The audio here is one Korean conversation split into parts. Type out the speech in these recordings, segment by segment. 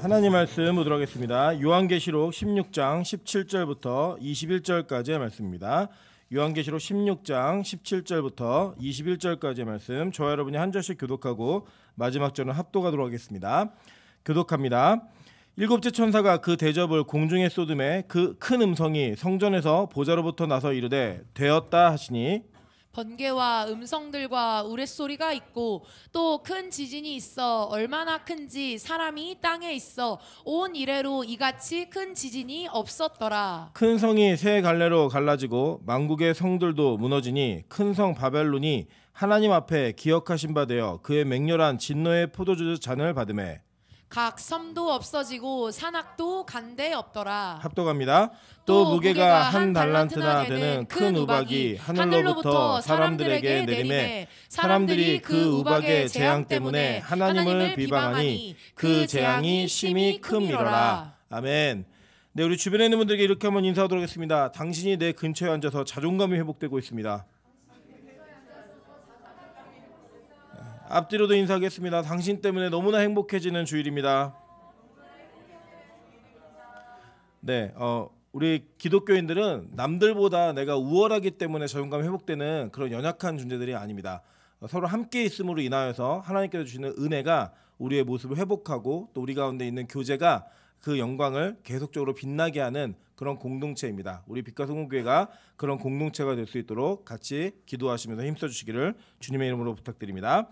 하나님 말씀 보도록 하겠습니다. 요한계시록 16장 17절부터 21절까지의 말씀입니다. 요한계시록 16장 17절부터 21절까지의 말씀, 저와 여러분이 한 절씩 교독하고 마지막 절은 합독하도록 하겠습니다. 교독합니다. 일곱째 천사가 그 대접을 공중에 쏟음에 그 큰 음성이 성전에서 보좌로부터 나서 이르되 되었다 하시니, 번개와 음성들과 우레소리가 있고 또 큰 지진이 있어 얼마나 큰지 사람이 땅에 있어 온 이래로 이같이 큰 지진이 없었더라. 큰 성이 세 갈래로 갈라지고 만국의 성들도 무너지니 큰 성 바벨론이 하나님 앞에 기억하신 바 되어 그의 맹렬한 진노의 포도주 잔을 받으매 각 섬도 없어지고 산악도 간데 없더라. 합독합니다. 또 무게가 한 달란트나 되는 큰 우박이 하늘로부터 사람들에게 내리매 사람들이 그 우박의 재앙 때문에 하나님을 비방하니 그 재앙이 심히 큼이로라. 아멘. 네, 우리 주변에 있는 분들에게 이렇게 한번 인사하도록 하겠습니다. 당신이 내 근처에 앉아서 자존감이 회복되고 있습니다. 앞뒤로도 인사하겠습니다. 당신 때문에 너무나 행복해지는 주일입니다. 네, 우리 기독교인들은 남들보다 내가 우월하기 때문에 자존감이 회복되는 그런 연약한 존재들이 아닙니다. 서로 함께 있음으로 인하여서 하나님께서 주시는 은혜가 우리의 모습을 회복하고 또 우리 가운데 있는 교제가 그 영광을 계속적으로 빛나게 하는 그런 공동체입니다. 우리 빛과 소금교회가 그런 공동체가 될 수 있도록 같이 기도하시면서 힘써주시기를 주님의 이름으로 부탁드립니다.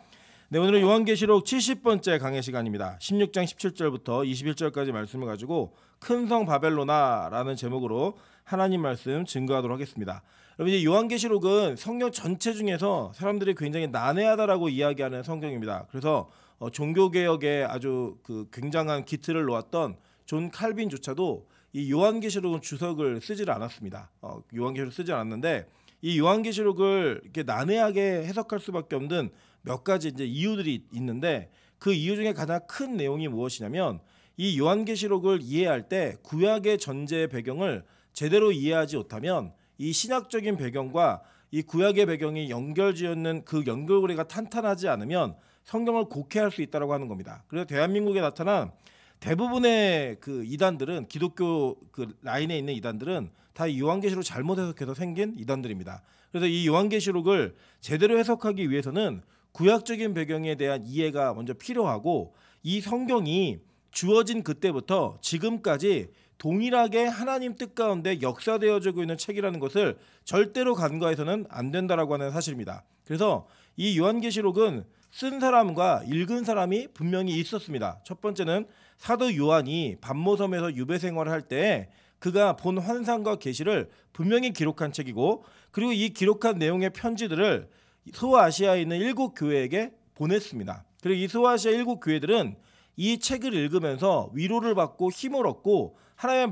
네, 오늘은 요한계시록 70번째 강의 시간입니다. 16장 17절부터 21절까지 말씀을 가지고 큰 성 바벨로나라는 제목으로 하나님 말씀 증거하도록 하겠습니다. 여러분, 이제 요한계시록은 성경 전체 중에서 사람들이 굉장히 난해하다라고 이야기하는 성경입니다. 그래서 종교개혁에 아주 그 굉장한 기틀을 놓았던 존 칼빈조차도 이 요한계시록은 주석을 쓰질 않았습니다. 요한계시록을 쓰지 않았는데 이 요한계시록을 이렇게 난해하게 해석할 수밖에 없는 몇 가지 이제 이유들이 있는데, 그 이유 중에 가장 큰 내용이 무엇이냐면 이 요한계시록을 이해할 때 구약의 전제의 배경을 제대로 이해하지 못하면 이 신학적인 배경과 이 구약의 배경이 연결지었는 그 연결고리가 탄탄하지 않으면 성경을 곡해할 수 있다고 하는 겁니다. 그래서 대한민국에 나타난 대부분의 그 이단들은, 기독교 그 라인에 있는 이단들은 다 요한계시록 잘못 해석해서 생긴 이단들입니다. 그래서 이 요한계시록을 제대로 해석하기 위해서는 구약적인 배경에 대한 이해가 먼저 필요하고, 이 성경이 주어진 그때부터 지금까지 동일하게 하나님 뜻 가운데 역사되어지고 있는 책이라는 것을 절대로 간과해서는 안 된다라고 하는 사실입니다. 그래서 이 요한계시록은 쓴 사람과 읽은 사람이 분명히 있었습니다. 첫 번째는 사도 요한이 반모섬에서 유배 생활을 할 때 그가 본 환상과 계시를 분명히 기록한 책이고, 그리고 이 기록한 내용의 편지들을 소아시아에 있는 7교회에게 보냈습니다. 그리고 이 소아시아 7교회들은 이 책을 읽으면서 위로를 받고 힘을 얻고 하나님의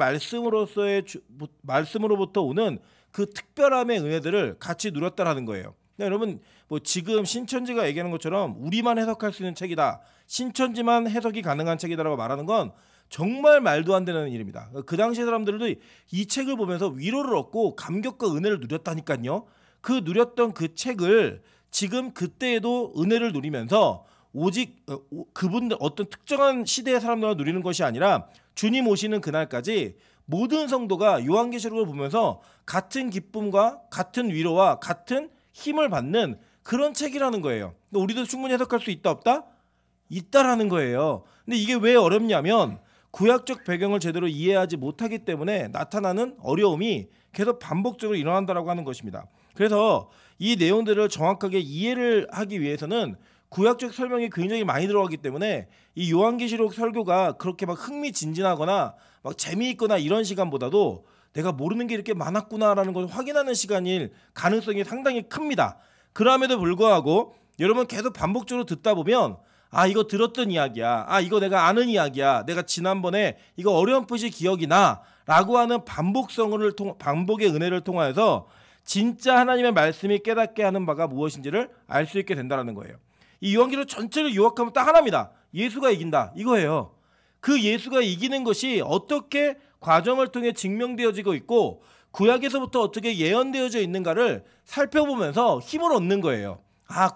말씀으로부터 오는 그 특별함의 은혜들을 같이 누렸다라는 거예요. 네, 여러분, 뭐 지금 신천지가 얘기하는 것처럼 우리만 해석할 수 있는 책이다, 신천지만 해석이 가능한 책이다라고 말하는 건 정말 말도 안 되는 일입니다. 그 당시 사람들도 이 책을 보면서 위로를 얻고 감격과 은혜를 누렸다니까요. 그 누렸던 그 책을 지금 그때에도 은혜를 누리면서 오직 그분들 어떤 특정한 시대의 사람들만 누리는 것이 아니라 주님 오시는 그날까지 모든 성도가 요한계시록을 보면서 같은 기쁨과 같은 위로와 같은 힘을 받는 그런 책이라는 거예요. 우리도 충분히 해석할 수 있다 없다? 있다라는 거예요. 근데 이게 왜 어렵냐면 구약적 배경을 제대로 이해하지 못하기 때문에 나타나는 어려움이 계속 반복적으로 일어난다라고 하는 것입니다. 그래서 이 내용들을 정확하게 이해를 하기 위해서는 구약적 설명이 굉장히 많이 들어가기 때문에 이 요한계시록 설교가 그렇게 막 흥미진진하거나 막 재미있거나 이런 시간보다도 내가 모르는 게 이렇게 많았구나라는 것을 확인하는 시간일 가능성이 상당히 큽니다. 그럼에도 불구하고 여러분 계속 반복적으로 듣다 보면 이거 들었던 이야기야, 이거 내가 아는 이야기야, 내가 지난번에 이거 어렴풋이 기억이 나 라고 하는 반복의 은혜를 통하여서 진짜 하나님의 말씀이 깨닫게 하는 바가 무엇인지를 알 수 있게 된다는 거예요. 이 요한계시록 전체를 요약하면 딱 하나입니다. 예수가 이긴다, 이거예요. 그 예수가 이기는 것이 어떻게 과정을 통해 증명되어지고 있고 구약에서부터 어떻게 예언되어져 있는가를 살펴보면서 힘을 얻는 거예요.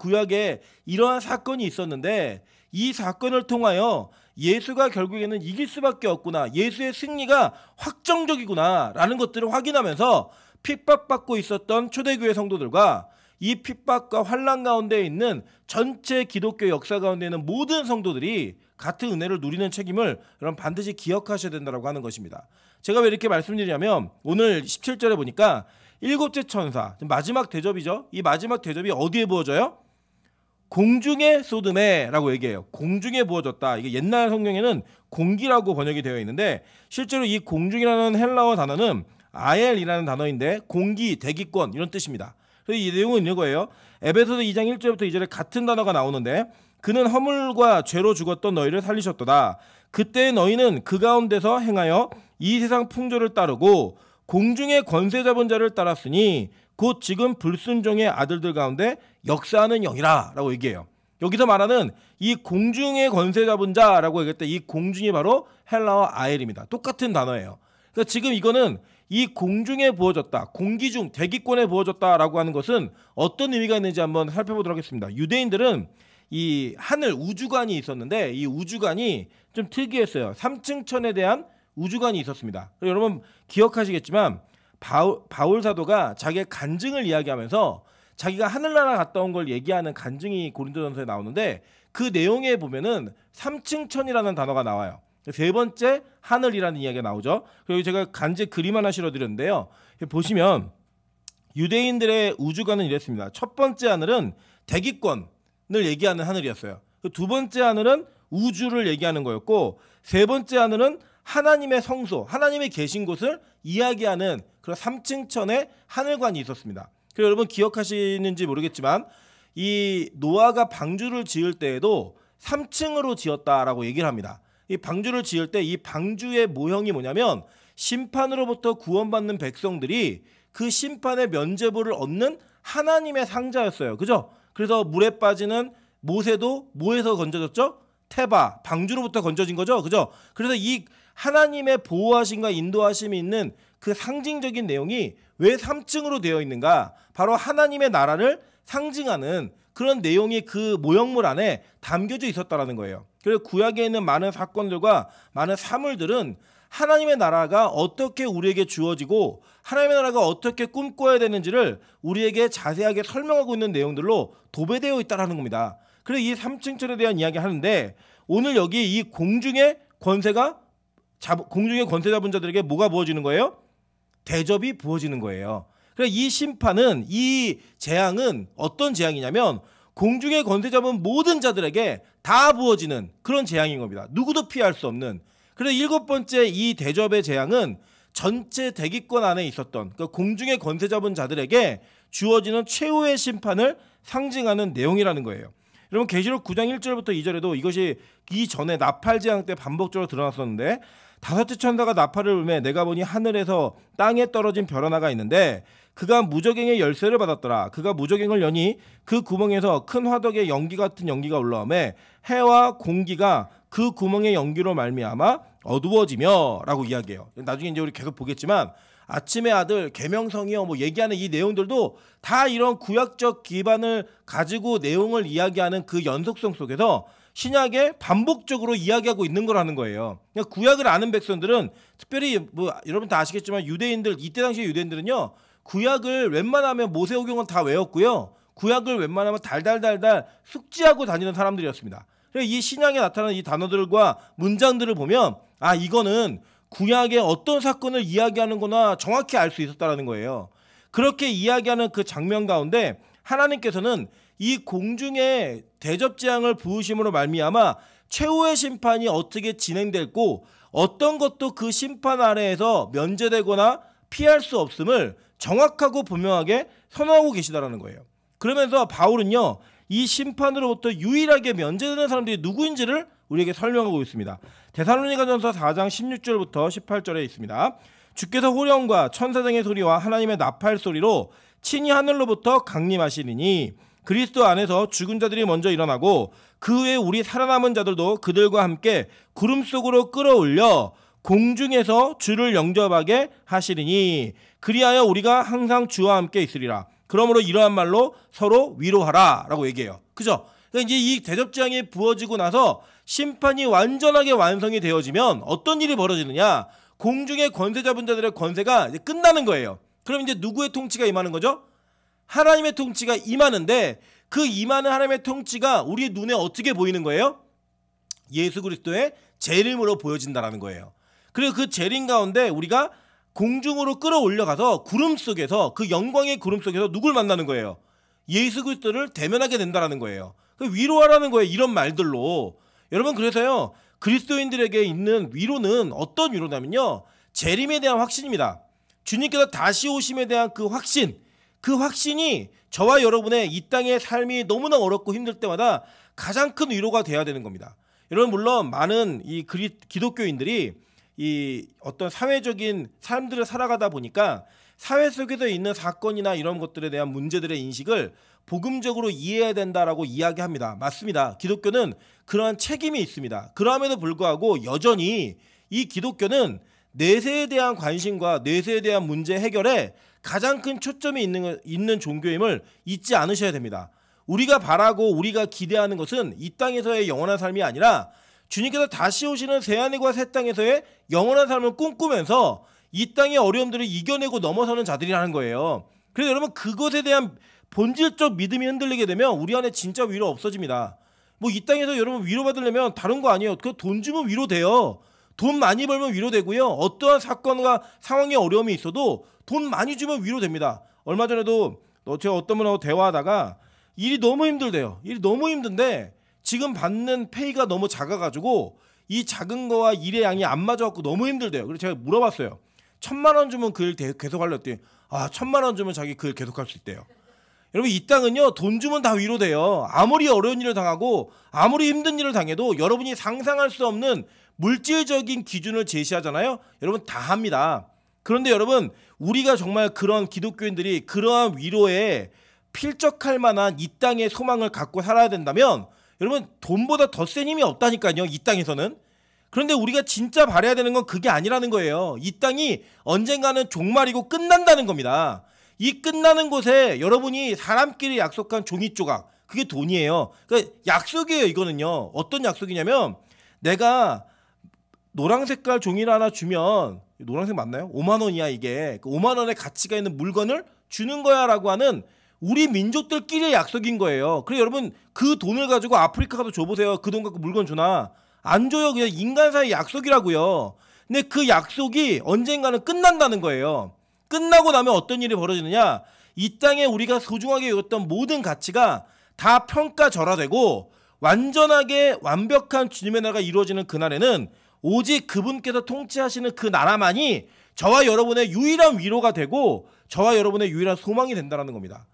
구약에 이러한 사건이 있었는데 이 사건을 통하여 예수가 결국에는 이길 수밖에 없구나, 예수의 승리가 확정적이구나 라는 것들을 확인하면서 핍박받고 있었던 초대교회 성도들과 이 핍박과 환난 가운데 있는 전체 기독교 역사 가운데 있는 모든 성도들이 같은 은혜를 누리는 책임을 여러분 반드시 기억하셔야 된다고 하는 것입니다. 제가 왜 이렇게 말씀드리냐면 오늘 17절에 보니까 일곱째 천사, 마지막 대접이죠. 이 마지막 대접이 어디에 부어져요? 공중에 쏟음에라고 얘기해요. 공중에 부어졌다. 이게 옛날 성경에는 공기라고 번역이 되어 있는데 실제로 이 공중이라는 헬라어 단어는 아엘이라는 단어인데 공기, 대기권 이런 뜻입니다. 그래서 이 내용은 이거예요. 에베소서 2장 1절부터 2절에 같은 단어가 나오는데 그는 허물과 죄로 죽었던 너희를 살리셨도다. 그때 너희는 그 가운데서 행하여 이 세상 풍조를 따르고 공중의 권세 잡은 자를 따랐으니 곧 지금 불순종의 아들들 가운데 역사하는 영이라 라고 얘기해요. 여기서 말하는 이 공중의 권세 잡은 자라고 얘기할 때 이 공중이 바로 헬라어 아엘입니다. 똑같은 단어예요. 그러니까 지금 이거는 이 공중에 부어졌다, 공기 중 대기권에 부어졌다라고 하는 것은 어떤 의미가 있는지 한번 살펴보도록 하겠습니다. 유대인들은 이 하늘 우주관이 있었는데 이 우주관이 좀 특이했어요. 3층 천에 대한 우주관이 있었습니다. 여러분 기억하시겠지만 바울 사도가 자기의 간증을 이야기하면서 자기가 하늘나라 갔다 온 걸 얘기하는 간증이 고린도전서에 나오는데 그 내용에 보면은 3층 천이라는 단어가 나와요. 세 번째 하늘이라는 이야기가 나오죠. 그리고 제가 간제 그림 하나 실어드렸는데요. 보시면 유대인들의 우주관은 이랬습니다. 첫 번째 하늘은 대기권을 얘기하는 하늘이었어요. 두 번째 하늘은 우주를 얘기하는 거였고 세 번째 하늘은 하나님의 성소, 하나님이 계신 곳을 이야기하는 그런 3층 천의 하늘관이 있었습니다. 그리고 여러분 기억하시는지 모르겠지만 이 노아가 방주를 지을 때에도 3층으로 지었다라고 얘기를 합니다. 이 방주를 지을 때 이 방주의 모형이 뭐냐면 심판으로부터 구원받는 백성들이 그 심판의 면죄부를 얻는 하나님의 상자였어요. 그죠? 그래서 물에 빠지는 모세도 뭐에서 건져졌죠? 테바, 방주로부터 건져진 거죠. 그죠? 그래서 이 하나님의 보호하심과 인도하심이 있는 그 상징적인 내용이 왜 3층으로 되어 있는가? 바로 하나님의 나라를 상징하는 그런 내용이 그 모형물 안에 담겨져 있었다라는 거예요. 그래서 구약에 있는 많은 사건들과 많은 사물들은 하나님의 나라가 어떻게 우리에게 주어지고 하나님의 나라가 어떻게 꿈꿔야 되는지를 우리에게 자세하게 설명하고 있는 내용들로 도배되어 있다는 겁니다. 그래서 이 3층 천에 대한 이야기 하는데 오늘 여기 이 공중의 권세 잡은 자들에게 뭐가 부어지는 거예요? 대접이 부어지는 거예요. 그래서 이 심판은, 이 재앙은 어떤 재앙이냐면 공중의 권세 잡은 모든 자들에게 다 부어지는 그런 재앙인 겁니다. 누구도 피할 수 없는. 그래서 일곱 번째 이 대접의 재앙은 전체 대기권 안에 있었던 그러니까 공중의 권세 잡은 자들에게 주어지는 최후의 심판을 상징하는 내용이라는 거예요. 여러분 계시록 9장 1절부터 2절에도 이것이 이전에 나팔 재앙 때 반복적으로 드러났었는데 다섯째 천사가 나팔을 울매 내가 보니 하늘에서 땅에 떨어진 별 하나가 있는데 그가 무저갱의 열쇠를 받았더라. 그가 무저갱을 여니 그 구멍에서 큰 화덕의 연기 같은 연기가 올라오매 해와 공기가 그 구멍의 연기로 말미암아 어두워지며 라고 이야기해요. 나중에 이제 우리 계속 보겠지만 아침의 아들, 계명성이요 뭐 얘기하는 이 내용들도 다 이런 구약적 기반을 가지고 내용을 이야기하는 그 연속성 속에서 신약에 반복적으로 이야기하고 있는 거라는 거예요. 그러니까 구약을 아는 백성들은 특별히 뭐 여러분 다 아시겠지만 유대인들 이때 당시 유대인들은요 구약을 웬만하면 모세오경은 다 외웠고요. 구약을 웬만하면 달달달달 숙지하고 다니는 사람들이었습니다. 그래서 이 신약에 나타나는 이 단어들과 문장들을 보면 아 이거는 구약의 어떤 사건을 이야기하는구나 정확히 알 수 있었다는 거예요. 그렇게 이야기하는 그 장면 가운데 하나님께서는 이 공중의 대접 재앙을 부으심으로 말미암아 최후의 심판이 어떻게 진행됐고 어떤 것도 그 심판 아래에서 면제되거나 피할 수 없음을 정확하고 분명하게 선언하고 계시다라는 거예요. 그러면서 바울은요 이 심판으로부터 유일하게 면제되는 사람들이 누구인지를 우리에게 설명하고 있습니다. 데살로니가전서 4장 16절부터 18절에 있습니다. 주께서 호령과 천사장의 소리와 하나님의 나팔 소리로 친히 하늘로부터 강림하시리니 그리스도 안에서 죽은 자들이 먼저 일어나고 그 후에 우리 살아남은 자들도 그들과 함께 구름 속으로 끌어올려 공중에서 주를 영접하게 하시리니 그리하여 우리가 항상 주와 함께 있으리라. 그러므로 이러한 말로 서로 위로하라 라고 얘기해요. 그죠? 그러니까 이제 이 대접장이 부어지고 나서 심판이 완전하게 완성이 되어지면 어떤 일이 벌어지느냐? 공중의 권세 잡은 자들의 권세가 이제 끝나는 거예요. 그럼 이제 누구의 통치가 임하는 거죠? 하나님의 통치가 임하는데 그 임하는 하나님의 통치가 우리 눈에 어떻게 보이는 거예요? 예수 그리스도의 재림으로 보여진다라는 거예요. 그리고 그 재림 가운데 우리가 공중으로 끌어올려가서 구름 속에서 그 영광의 구름 속에서 누굴 만나는 거예요? 예수 그리스도를 대면하게 된다라는 거예요. 위로하라는 거예요. 이런 말들로. 여러분 그래서요. 그리스도인들에게 있는 위로는 어떤 위로냐면요. 재림에 대한 확신입니다. 주님께서 다시 오심에 대한 그 확신이 저와 여러분의 이 땅의 삶이 너무나 어렵고 힘들 때마다 가장 큰 위로가 돼야 되는 겁니다. 여러분 물론 많은 이 기독교인들이 이 어떤 사회적인 삶들을 살아가다 보니까 사회 속에서 있는 사건이나 이런 것들에 대한 문제들의 인식을 복음적으로 이해해야 된다라고 이야기합니다. 맞습니다. 기독교는 그러한 책임이 있습니다. 그럼에도 불구하고 여전히 이 기독교는 내세에 대한 관심과 내세에 대한 문제 해결에 가장 큰 초점이 있는 종교임을 잊지 않으셔야 됩니다. 우리가 바라고 우리가 기대하는 것은 이 땅에서의 영원한 삶이 아니라 주님께서 다시 오시는 새하늘과 새 땅에서의 영원한 삶을 꿈꾸면서 이 땅의 어려움들을 이겨내고 넘어서는 자들이라는 거예요. 그래서 여러분 그것에 대한 본질적 믿음이 흔들리게 되면 우리 안에 진짜 위로 없어집니다. 뭐 이 땅에서 여러분 위로받으려면 다른 거 아니에요. 그 돈 주면 위로돼요. 돈 많이 벌면 위로되고요. 어떠한 사건과 상황의 어려움이 있어도 돈 많이 주면 위로됩니다. 얼마 전에도 제가 어떤 분하고 대화하다가 일이 너무 힘들대요. 일이 너무 힘든데 지금 받는 페이가 너무 작아가지고 이 작은 거와 일의 양이 안 맞아갖고 너무 힘들대요. 그래서 제가 물어봤어요. 1,000만 원 주면 그 일 계속 하려 했더니 1,000만 원 주면 자기 그 일 계속 할 수 있대요. 여러분 이 땅은요 돈 주면 다 위로돼요. 아무리 어려운 일을 당하고 아무리 힘든 일을 당해도 여러분이 상상할 수 없는 물질적인 기준을 제시하잖아요. 여러분 다 합니다. 그런데 여러분 우리가 정말 그런 기독교인들이 그러한 위로에 필적할 만한 이 땅의 소망을 갖고 살아야 된다면 여러분 돈보다 더 센 힘이 없다니까요. 이 땅에서는. 그런데 우리가 진짜 바라야 되는 건 그게 아니라는 거예요. 이 땅이 언젠가는 종말이고 끝난다는 겁니다. 이 끝나는 곳에 여러분이 사람끼리 약속한 종이조각 그게 돈이에요. 그러니까 약속이에요. 이거는요. 어떤 약속이냐면 내가 노란 색깔 종이를 하나 주면 노란색 맞나요? 5만 원이야 이게. 5만 원의 가치가 있는 물건을 주는 거야 라고 하는 우리 민족들끼리의 약속인 거예요. 그래서 여러분 그 돈을 가지고 아프리카 가서 줘보세요. 그 돈 갖고 물건 주나? 안 줘요. 그냥 인간 사이의 약속이라고요. 근데 그 약속이 언젠가는 끝난다는 거예요. 끝나고 나면 어떤 일이 벌어지느냐? 이 땅에 우리가 소중하게 여겼던 모든 가치가 다 평가절하되고 완전하게 완벽한 주님의 나라가 이루어지는 그날에는 오직 그분께서 통치하시는 그 나라만이 저와 여러분의 유일한 위로가 되고 저와 여러분의 유일한 소망이 된다는 겁니다.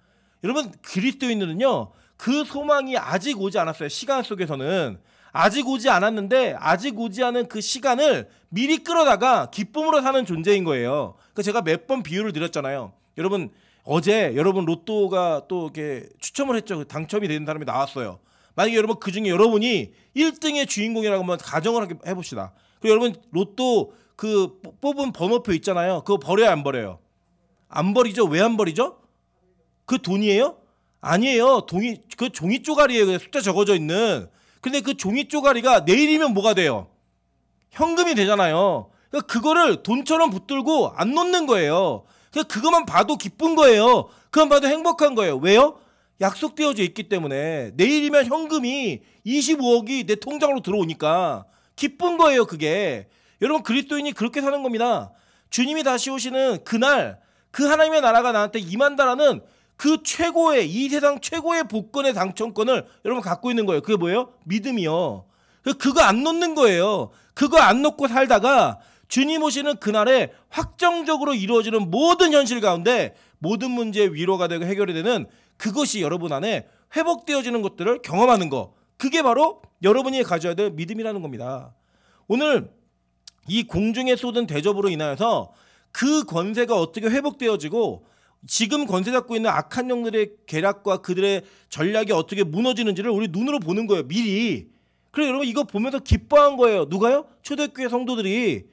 여러분 그리스도인들은요 그 소망이 아직 오지 않았어요. 시간 속에서는 아직 오지 않았는데 아직 오지 않은 그 시간을 미리 끌어다가 기쁨으로 사는 존재인 거예요. 그 제가 몇 번 비유를 드렸잖아요. 여러분 어제 여러분 로또가 또 이렇게 추첨을 했죠. 당첨이 되는 사람이 나왔어요. 만약에 여러분 그 중에 여러분이 1등의 주인공이라고 한번 가정을 해봅시다. 그리고 여러분 로또 그 뽑은 번호표 있잖아요. 그거 버려요 안 버려요? 안 버리죠. 왜 안 버리죠? 그 돈이에요? 아니에요. 그 종이 쪼가리예요. 그냥 숫자 적어져 있는. 근데 그 종이 쪼가리가 내일이면 뭐가 돼요? 현금이 되잖아요. 그러니까 그거를 돈처럼 붙들고 안 놓는 거예요. 그냥 그것만 봐도 기쁜 거예요. 그것만 봐도 행복한 거예요. 왜요? 약속되어져 있기 때문에 내일이면 현금이 25억이 내 통장으로 들어오니까 기쁜 거예요. 그게. 여러분 그리스도인이 그렇게 사는 겁니다. 주님이 다시 오시는 그날 그 하나님의 나라가 나한테 임한다라는 그 최고의 이 세상 최고의 복권의 당첨권을 여러분 갖고 있는 거예요. 그게 뭐예요? 믿음이요. 그거 안 놓는 거예요. 그거 안 놓고 살다가 주님 오시는 그날에 확정적으로 이루어지는 모든 현실 가운데 모든 문제의 위로가 되고 해결이 되는 그것이 여러분 안에 회복되어지는 것들을 경험하는 거. 그게 바로 여러분이 가져야 될 믿음이라는 겁니다. 오늘 이 공중에 쏟은 대접으로 인하여서 그 권세가 어떻게 회복되어지고 지금 권세 잡고 있는 악한 영들의 계략과 그들의 전략이 어떻게 무너지는지를 우리 눈으로 보는 거예요. 미리. 그래서 여러분 이거 보면서 기뻐한 거예요. 누가요? 초대교회 성도들이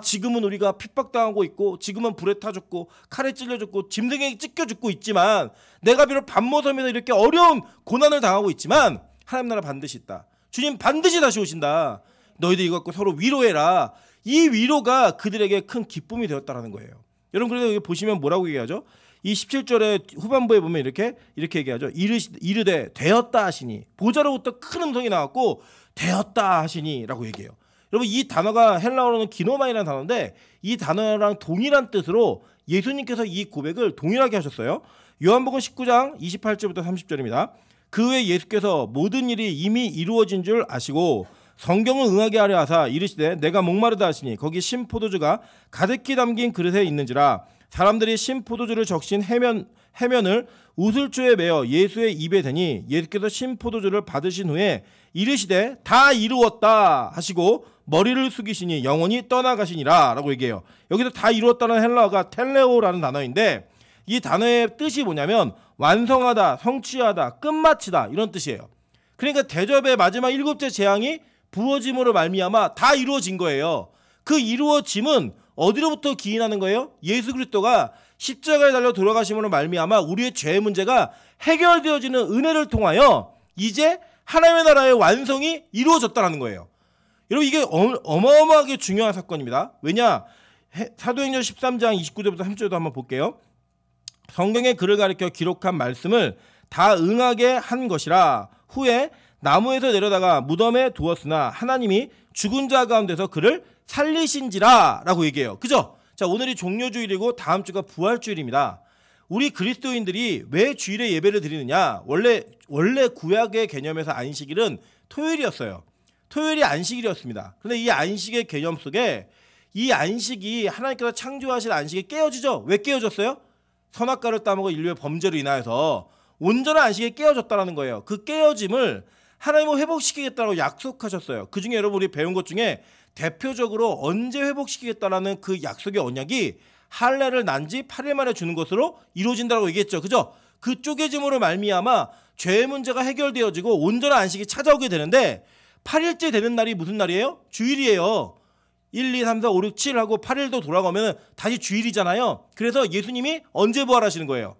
지금은 우리가 핍박당하고 있고 지금은 불에 타 죽고 칼에 찔려 죽고 짐승에게 찢겨 죽고 있지만 내가 비록 밤모섬에서 이렇게 어려운 고난을 당하고 있지만 하나님 나라 반드시 있다. 주님 반드시 다시 오신다. 너희들 이거 갖고 서로 위로해라. 이 위로가 그들에게 큰 기쁨이 되었다라는 거예요. 여러분 그래서 여기 보시면 뭐라고 얘기하죠? 이 17절의 후반부에 보면 이렇게 얘기하죠. 이르되 되었다 하시니, 보좌로부터 큰 음성이 나왔고 되었다 하시니라고 얘기해요. 여러분 이 단어가 헬라어로는 기노마이라는 단어인데 이 단어랑 동일한 뜻으로 예수님께서 이 고백을 동일하게 하셨어요. 요한복음 19장 28절부터 30절입니다. 그 후에 예수께서 모든 일이 이미 이루어진 줄 아시고 성경을 응하게 하려 하사 이르시되 내가 목마르다 하시니 거기 신포도주가 가득히 담긴 그릇에 있는지라. 사람들이 신포도주를 적신 해면을 우슬초에 매어 예수의 입에 대니 예수께서 신포도주를 받으신 후에 이르시되 다 이루었다 하시고 머리를 숙이시니 영원히 떠나가시니라 라고 얘기해요. 여기서 다 이루었다는 헬라어가 텔레오라는 단어인데 이 단어의 뜻이 뭐냐면 완성하다, 성취하다, 끝마치다 이런 뜻이에요. 그러니까 대접의 마지막 7째 재앙이 부어짐으로 말미암아 다 이루어진 거예요. 그 이루어짐은 어디로부터 기인하는 거예요? 예수 그리스도가 십자가에 달려 돌아가심으로 말미암아 우리의 죄의 문제가 해결되어지는 은혜를 통하여 이제 하나님의 나라의 완성이 이루어졌다는 거예요. 여러분 이게 어마어마하게 중요한 사건입니다. 왜냐? 사도행전 13장 29절부터 30절도 한번 볼게요. 성경의 글을 가리켜 기록한 말씀을 다 응하게 한 것이라. 후에 나무에서 내려다가 무덤에 두었으나 하나님이 죽은 자 가운데서 그를 살리신지라 라고 얘기해요. 그죠? 자, 오늘이 종료주일이고 다음 주가 부활주일입니다. 우리 그리스도인들이 왜 주일에 예배를 드리느냐? 원래 구약의 개념에서 안식일은 토요일이었어요. 토요일이 안식일이었습니다. 그런데 이 안식의 개념 속에 이 안식이 하나님께서 창조하신 안식이 깨어지죠? 왜 깨어졌어요? 선악과를 따먹은 인류의 범죄로 인하여서 온전한 안식이 깨어졌다는 거예요. 그 깨어짐을 하나님은 회복시키겠다고 약속하셨어요. 그중에 여러분 우리 배운 것 중에 대표적으로 언제 회복시키겠다라는 그 약속의 언약이 할례를 난 지 8일 만에 주는 것으로 이루어진다고 얘기했죠. 그죠? 그 쪼개짐으로 말미암아 죄의 문제가 해결되어지고 온전한 안식이 찾아오게 되는데 8일째 되는 날이 무슨 날이에요? 주일이에요. 1, 2, 3, 4, 5, 6, 7 하고 8일도 돌아가면 다시 주일이잖아요. 그래서 예수님이 언제 부활하시는 거예요?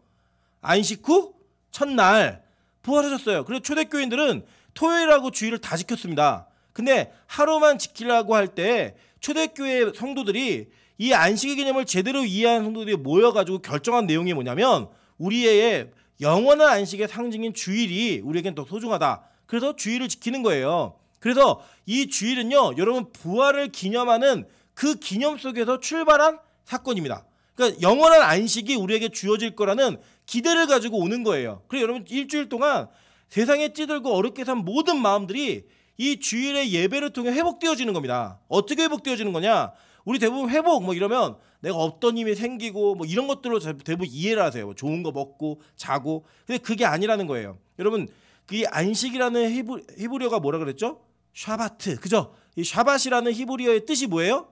안식 후 첫날 부활하셨어요. 그래서 초대교인들은 토요일하고 주일을 다 지켰습니다. 근데 하루만 지키려고 할 때 초대교회 성도들이 이 안식의 개념을 제대로 이해한 성도들이 모여가지고 결정한 내용이 뭐냐면 우리의 영원한 안식의 상징인 주일이 우리에겐 더 소중하다. 그래서 주일을 지키는 거예요. 그래서 이 주일은요, 여러분 부활을 기념하는 그 기념 속에서 출발한 사건입니다. 그러니까 영원한 안식이 우리에게 주어질 거라는 기대를 가지고 오는 거예요. 그래서 여러분 일주일 동안 세상에 찌들고 어렵게 산 모든 마음들이 이 주일의 예배를 통해 회복되어지는 겁니다. 어떻게 회복되어지는 거냐? 우리 대부분 회복 뭐 이러면 내가 없던 힘이 생기고 뭐 이런 것들로 대부분 이해를 하세요. 뭐 좋은 거 먹고 자고. 근데 그게 아니라는 거예요. 여러분 그 안식이라는 히브리어가 뭐라 그랬죠? 샤바트. 그죠? 이 샤밧이라는 히브리어의 뜻이 뭐예요?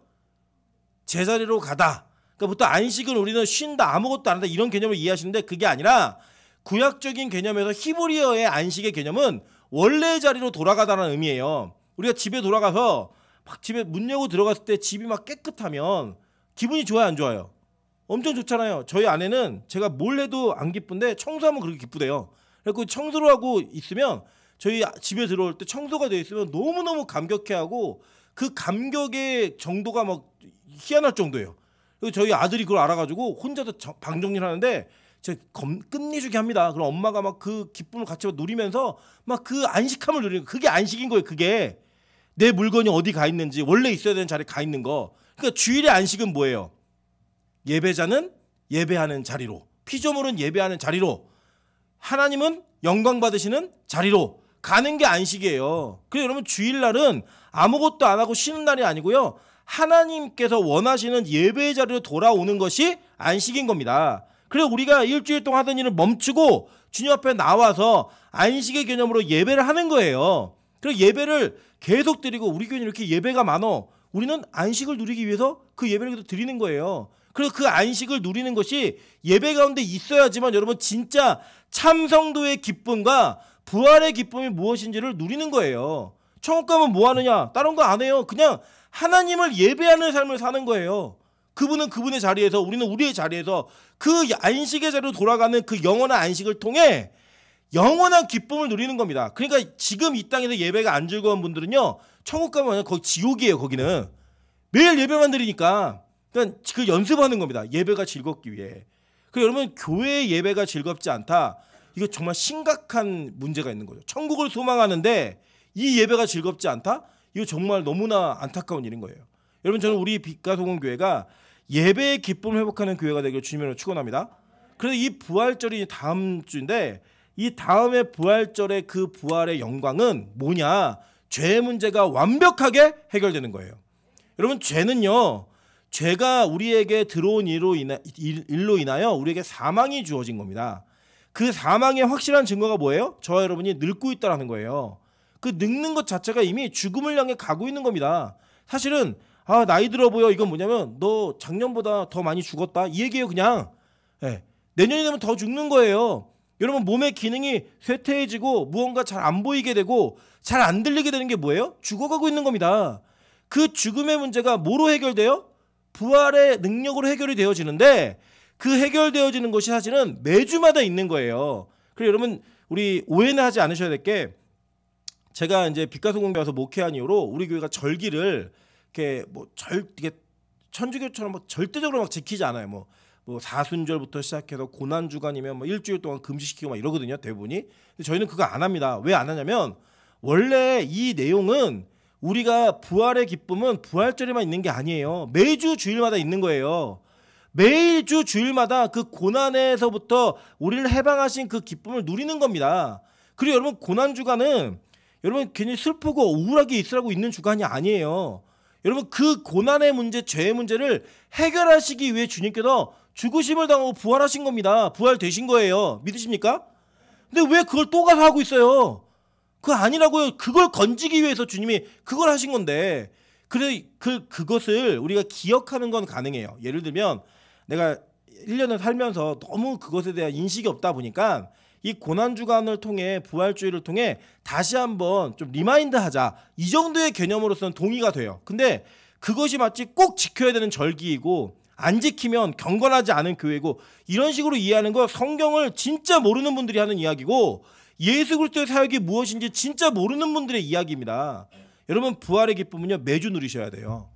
제자리로 가다. 그러니까 보통 안식은 우리는 쉰다, 아무것도 안 한다 이런 개념을 이해하시는데 그게 아니라 구약적인 개념에서 히브리어의 안식의 개념은 원래의 자리로 돌아가다라는 의미예요. 우리가 집에 돌아가서 막 집에 문 열고 들어갔을 때 집이 막 깨끗하면 기분이 좋아요, 안 좋아요? 엄청 좋잖아요. 저희 아내는 제가 뭘 해도 안 기쁜데 청소하면 그렇게 기쁘대요. 그래서 청소를 하고 있으면 저희 집에 들어올 때 청소가 되어 있으면 너무너무 감격해하고 그 감격의 정도가 막 희한할 정도예요. 그리고 저희 아들이 그걸 알아가지고 혼자서 방 정리를 하는데 제가 끝내주게 합니다. 그럼 엄마가 막 그 기쁨을 같이 누리면서 막 그 안식함을 누리는, 그게 안식인 거예요. 그게 내 물건이 어디 가 있는지, 원래 있어야 되는 자리에 가 있는 거. 그러니까 주일의 안식은 뭐예요? 예배자는 예배하는 자리로, 피조물은 예배하는 자리로, 하나님은 영광 받으시는 자리로 가는 게 안식이에요. 그래서 여러분 주일날은 아무것도 안 하고 쉬는 날이 아니고요, 하나님께서 원하시는 예배의 자리로 돌아오는 것이 안식인 겁니다. 그래서 우리가 일주일 동안 하던 일을 멈추고 주님 앞에 나와서 안식의 개념으로 예배를 하는 거예요. 그래서 예배를 계속 드리고, 우리 교회는 이렇게 예배가 많어. 우리는 안식을 누리기 위해서 그 예배를 드리는 거예요. 그래서 그 안식을 누리는 것이 예배 가운데 있어야지만 여러분 진짜 참성도의 기쁨과 부활의 기쁨이 무엇인지를 누리는 거예요. 천국 가면 뭐 하느냐? 다른 거 안 해요. 그냥 하나님을 예배하는 삶을 사는 거예요. 그분은 그분의 자리에서, 우리는 우리의 자리에서 그 안식의 자리로 돌아가는 그 영원한 안식을 통해 영원한 기쁨을 누리는 겁니다. 그러니까 지금 이 땅에서 예배가 안 즐거운 분들은요, 천국 가면 거기 지옥이에요. 거기는 매일 예배만 드리니까. 그러니까 그 연습하는 겁니다. 예배가 즐겁기 위해. 그 여러분, 교회의 예배가 즐겁지 않다. 이거 정말 심각한 문제가 있는 거죠. 천국을 소망하는데 이 예배가 즐겁지 않다? 이거 정말 너무나 안타까운 일인 거예요. 여러분, 저는 우리 빛과 소금 교회가 예배의 기쁨을 회복하는 교회가 되길 주님으로 축원합니다. 그래서 이 부활절이 다음 주인데, 이 다음에 부활절의 그 부활의 영광은 뭐냐? 죄의 문제가 완벽하게 해결되는 거예요. 여러분, 죄는요, 죄가 우리에게 들어온 일로 인하여 우리에게 사망이 주어진 겁니다. 그 사망의 확실한 증거가 뭐예요? 저와 여러분이 늙고 있다는 거예요. 그 늙는 것 자체가 이미 죽음을 향해 가고 있는 겁니다. 사실은 나이 들어 보여, 이건 뭐냐면 너 작년보다 더 많이 죽었다, 이 얘기예요. 그냥 내년이 되면 더 죽는 거예요. 여러분, 몸의 기능이 쇠퇴해지고 무언가 잘 안 보이게 되고 잘 안 들리게 되는 게 뭐예요? 죽어가고 있는 겁니다. 그 죽음의 문제가 뭐로 해결돼요? 부활의 능력으로 해결이 되어지는데, 그 해결되어지는 것이 사실은 매주마다 있는 거예요. 그래서 여러분, 우리 오해는 하지 않으셔야 될 게, 제가 이제 빛과 소금교회 와서 목회한 이후로 우리 교회가 절기를 이렇게 이게 천주교처럼 절대적으로 막 지키지 않아요. 뭐 사순절부터 시작해서 고난주간이면 일주일 동안 금식시키고 막 이러거든요, 대부분이. 근데 저희는 그거 안 합니다. 왜 안 하냐면, 원래 이 내용은 우리가 부활의 기쁨은 부활절에만 있는 게 아니에요. 매주 주일마다 있는 거예요. 매주 주일마다 그 고난에서부터 우리를 해방하신 그 기쁨을 누리는 겁니다. 그리고 여러분, 고난주간은 여러분 괜히 슬프고 우울하게 있으라고 있는 주간이 아니에요. 여러분, 그 고난의 문제, 죄의 문제를 해결하시기 위해 주님께서 죽으심을 당하고 부활하신 겁니다. 부활되신 거예요. 믿으십니까? 근데 왜 그걸 또 가서 하고 있어요? 그거 아니라고요. 그걸 건지기 위해서 주님이 그걸 하신 건데, 그래 그것을 우리가 기억하는 건 가능해요. 예를 들면 내가 1년을 살면서 너무 그것에 대한 인식이 없다 보니까 이 고난주간을 통해, 부활주의를 통해 다시 한번 좀 리마인드하자, 이 정도의 개념으로서는 동의가 돼요. 근데 그것이 마치 꼭 지켜야 되는 절기이고 안 지키면 경건하지 않은 교회고, 이런 식으로 이해하는 거 성경을 진짜 모르는 분들이 하는 이야기고, 예수 그리스도의 사역이 무엇인지 진짜 모르는 분들의 이야기입니다. 여러분, 부활의 기쁨은요, 매주 누리셔야 돼요.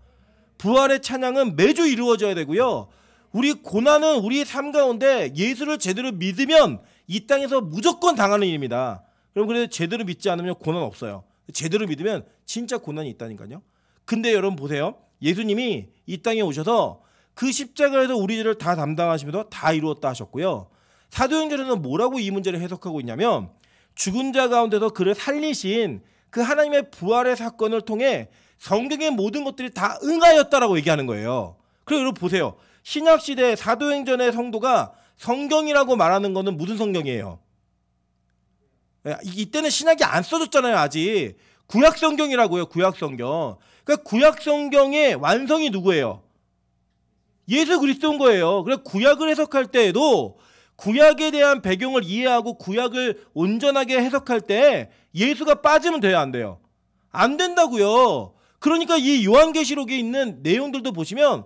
부활의 찬양은 매주 이루어져야 되고요. 우리 고난은 우리의 삶 가운데 예수를 제대로 믿으면 이 땅에서 무조건 당하는 일입니다. 여러분, 그래서 제대로 믿지 않으면 고난 없어요. 제대로 믿으면 진짜 고난이 있다니까요. 근데 여러분 보세요. 예수님이 이 땅에 오셔서 그 십자가에서 우리 죄를 다 담당하시면서 다 이루었다 하셨고요. 사도행전에는 뭐라고 이 문제를 해석하고 있냐면, 죽은 자 가운데서 그를 살리신 그 하나님의 부활의 사건을 통해 성경의 모든 것들이 다 응하였다라고 얘기하는 거예요. 그리고 여러분 보세요. 신약시대 사도행전의 성도가 성경이라고 말하는 거는 무슨 성경이에요? 이때는 신약이 안 써졌잖아요. 아직 구약성경이라고요. 구약성경. 그러니까 구약성경의 완성이 누구예요? 예수 그리스도인 거예요. 그래서 구약을 해석할 때에도 구약에 대한 배경을 이해하고 구약을 온전하게 해석할 때 예수가 빠지면 돼요, 안 돼요? 안 된다고요. 그러니까 이 요한계시록에 있는 내용들도 보시면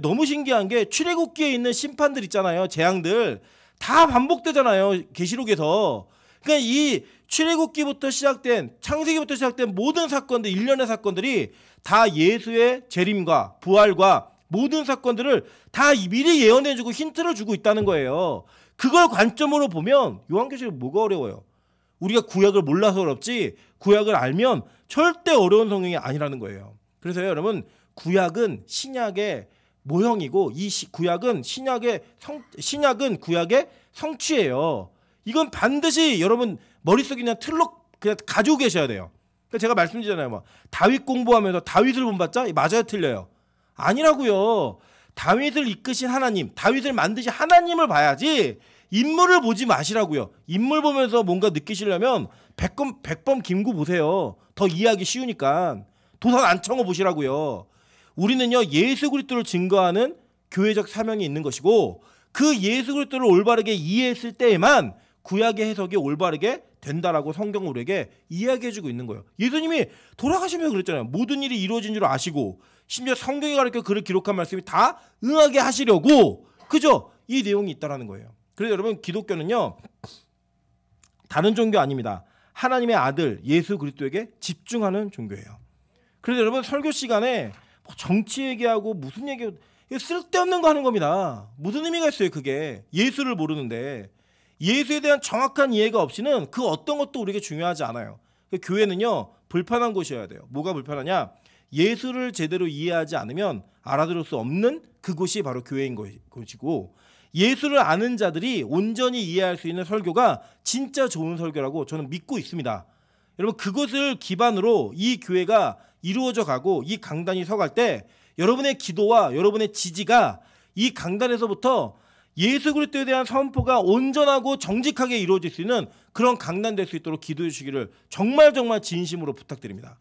너무 신기한 게, 출애굽기에 있는 심판들 있잖아요, 재앙들 다 반복되잖아요, 계시록에서. 그러니까 이 출애굽기부터 시작된, 창세기부터 시작된 모든 사건들, 일련의 사건들이 다 예수의 재림과 부활과 모든 사건들을 다 미리 예언해주고 힌트를 주고 있다는 거예요. 그걸 관점으로 보면 요한계시록 뭐가 어려워요? 우리가 구약을 몰라서 어렵지, 구약을 알면 절대 어려운 성경이 아니라는 거예요. 그래서 여러분, 구약은 신약의 모형이고, 이 구약은 신약은 구약의 성취예요. 이건 반드시 여러분 머릿속에 그냥 틀로 그냥 가지고 계셔야 돼요. 그러니까 제가 말씀드리잖아요. 다윗 공부하면서 다윗을 본봤자 맞아요, 틀려요? 아니라고요. 다윗을 이끄신 하나님, 다윗을 만드신 하나님을 봐야지 인물을 보지 마시라고요. 인물 보면서 뭔가 느끼시려면 100번 김구 보세요. 더 이해하기 쉬우니까. 도산 안청어 보시라고요. 우리는요, 예수 그리스도를 증거하는 교회적 사명이 있는 것이고, 그 예수 그리스도를 올바르게 이해했을 때에만 구약의 해석이 올바르게 된다라고 성경은 우리에게 이야기해주고 있는 거예요. 예수님이 돌아가시면서 그랬잖아요. 모든 일이 이루어진 줄 아시고, 심지어 성경이 가르쳐 그를 기록한 말씀이 다 응하게 하시려고, 그죠? 이 내용이 있다라는 거예요. 그래서 여러분, 기독교는요, 다른 종교 아닙니다. 하나님의 아들 예수 그리스도에게 집중하는 종교예요. 그래서 여러분 설교 시간에 뭐 정치 얘기하고 무슨 얘기하고 쓸데없는 거 하는 겁니다. 무슨 의미가 있어요 그게. 예수를 모르는데 예수에 대한 정확한 이해가 없이는 그 어떤 것도 우리에게 중요하지 않아요. 교회는요 불편한 곳이어야 돼요. 뭐가 불편하냐? 예수를 제대로 이해하지 않으면 알아들을 수 없는 그곳이 바로 교회인 것이고, 예수를 아는 자들이 온전히 이해할 수 있는 설교가 진짜 좋은 설교라고 저는 믿고 있습니다. 여러분 그것을 기반으로 이 교회가 이루어져 가고 이 강단이 서갈 때 여러분의 기도와 여러분의 지지가 이 강단에서부터 예수 그리스도에 대한 선포가 온전하고 정직하게 이루어질 수 있는 그런 강단 될 수 있도록 기도해 주시기를 정말 진심으로 부탁드립니다.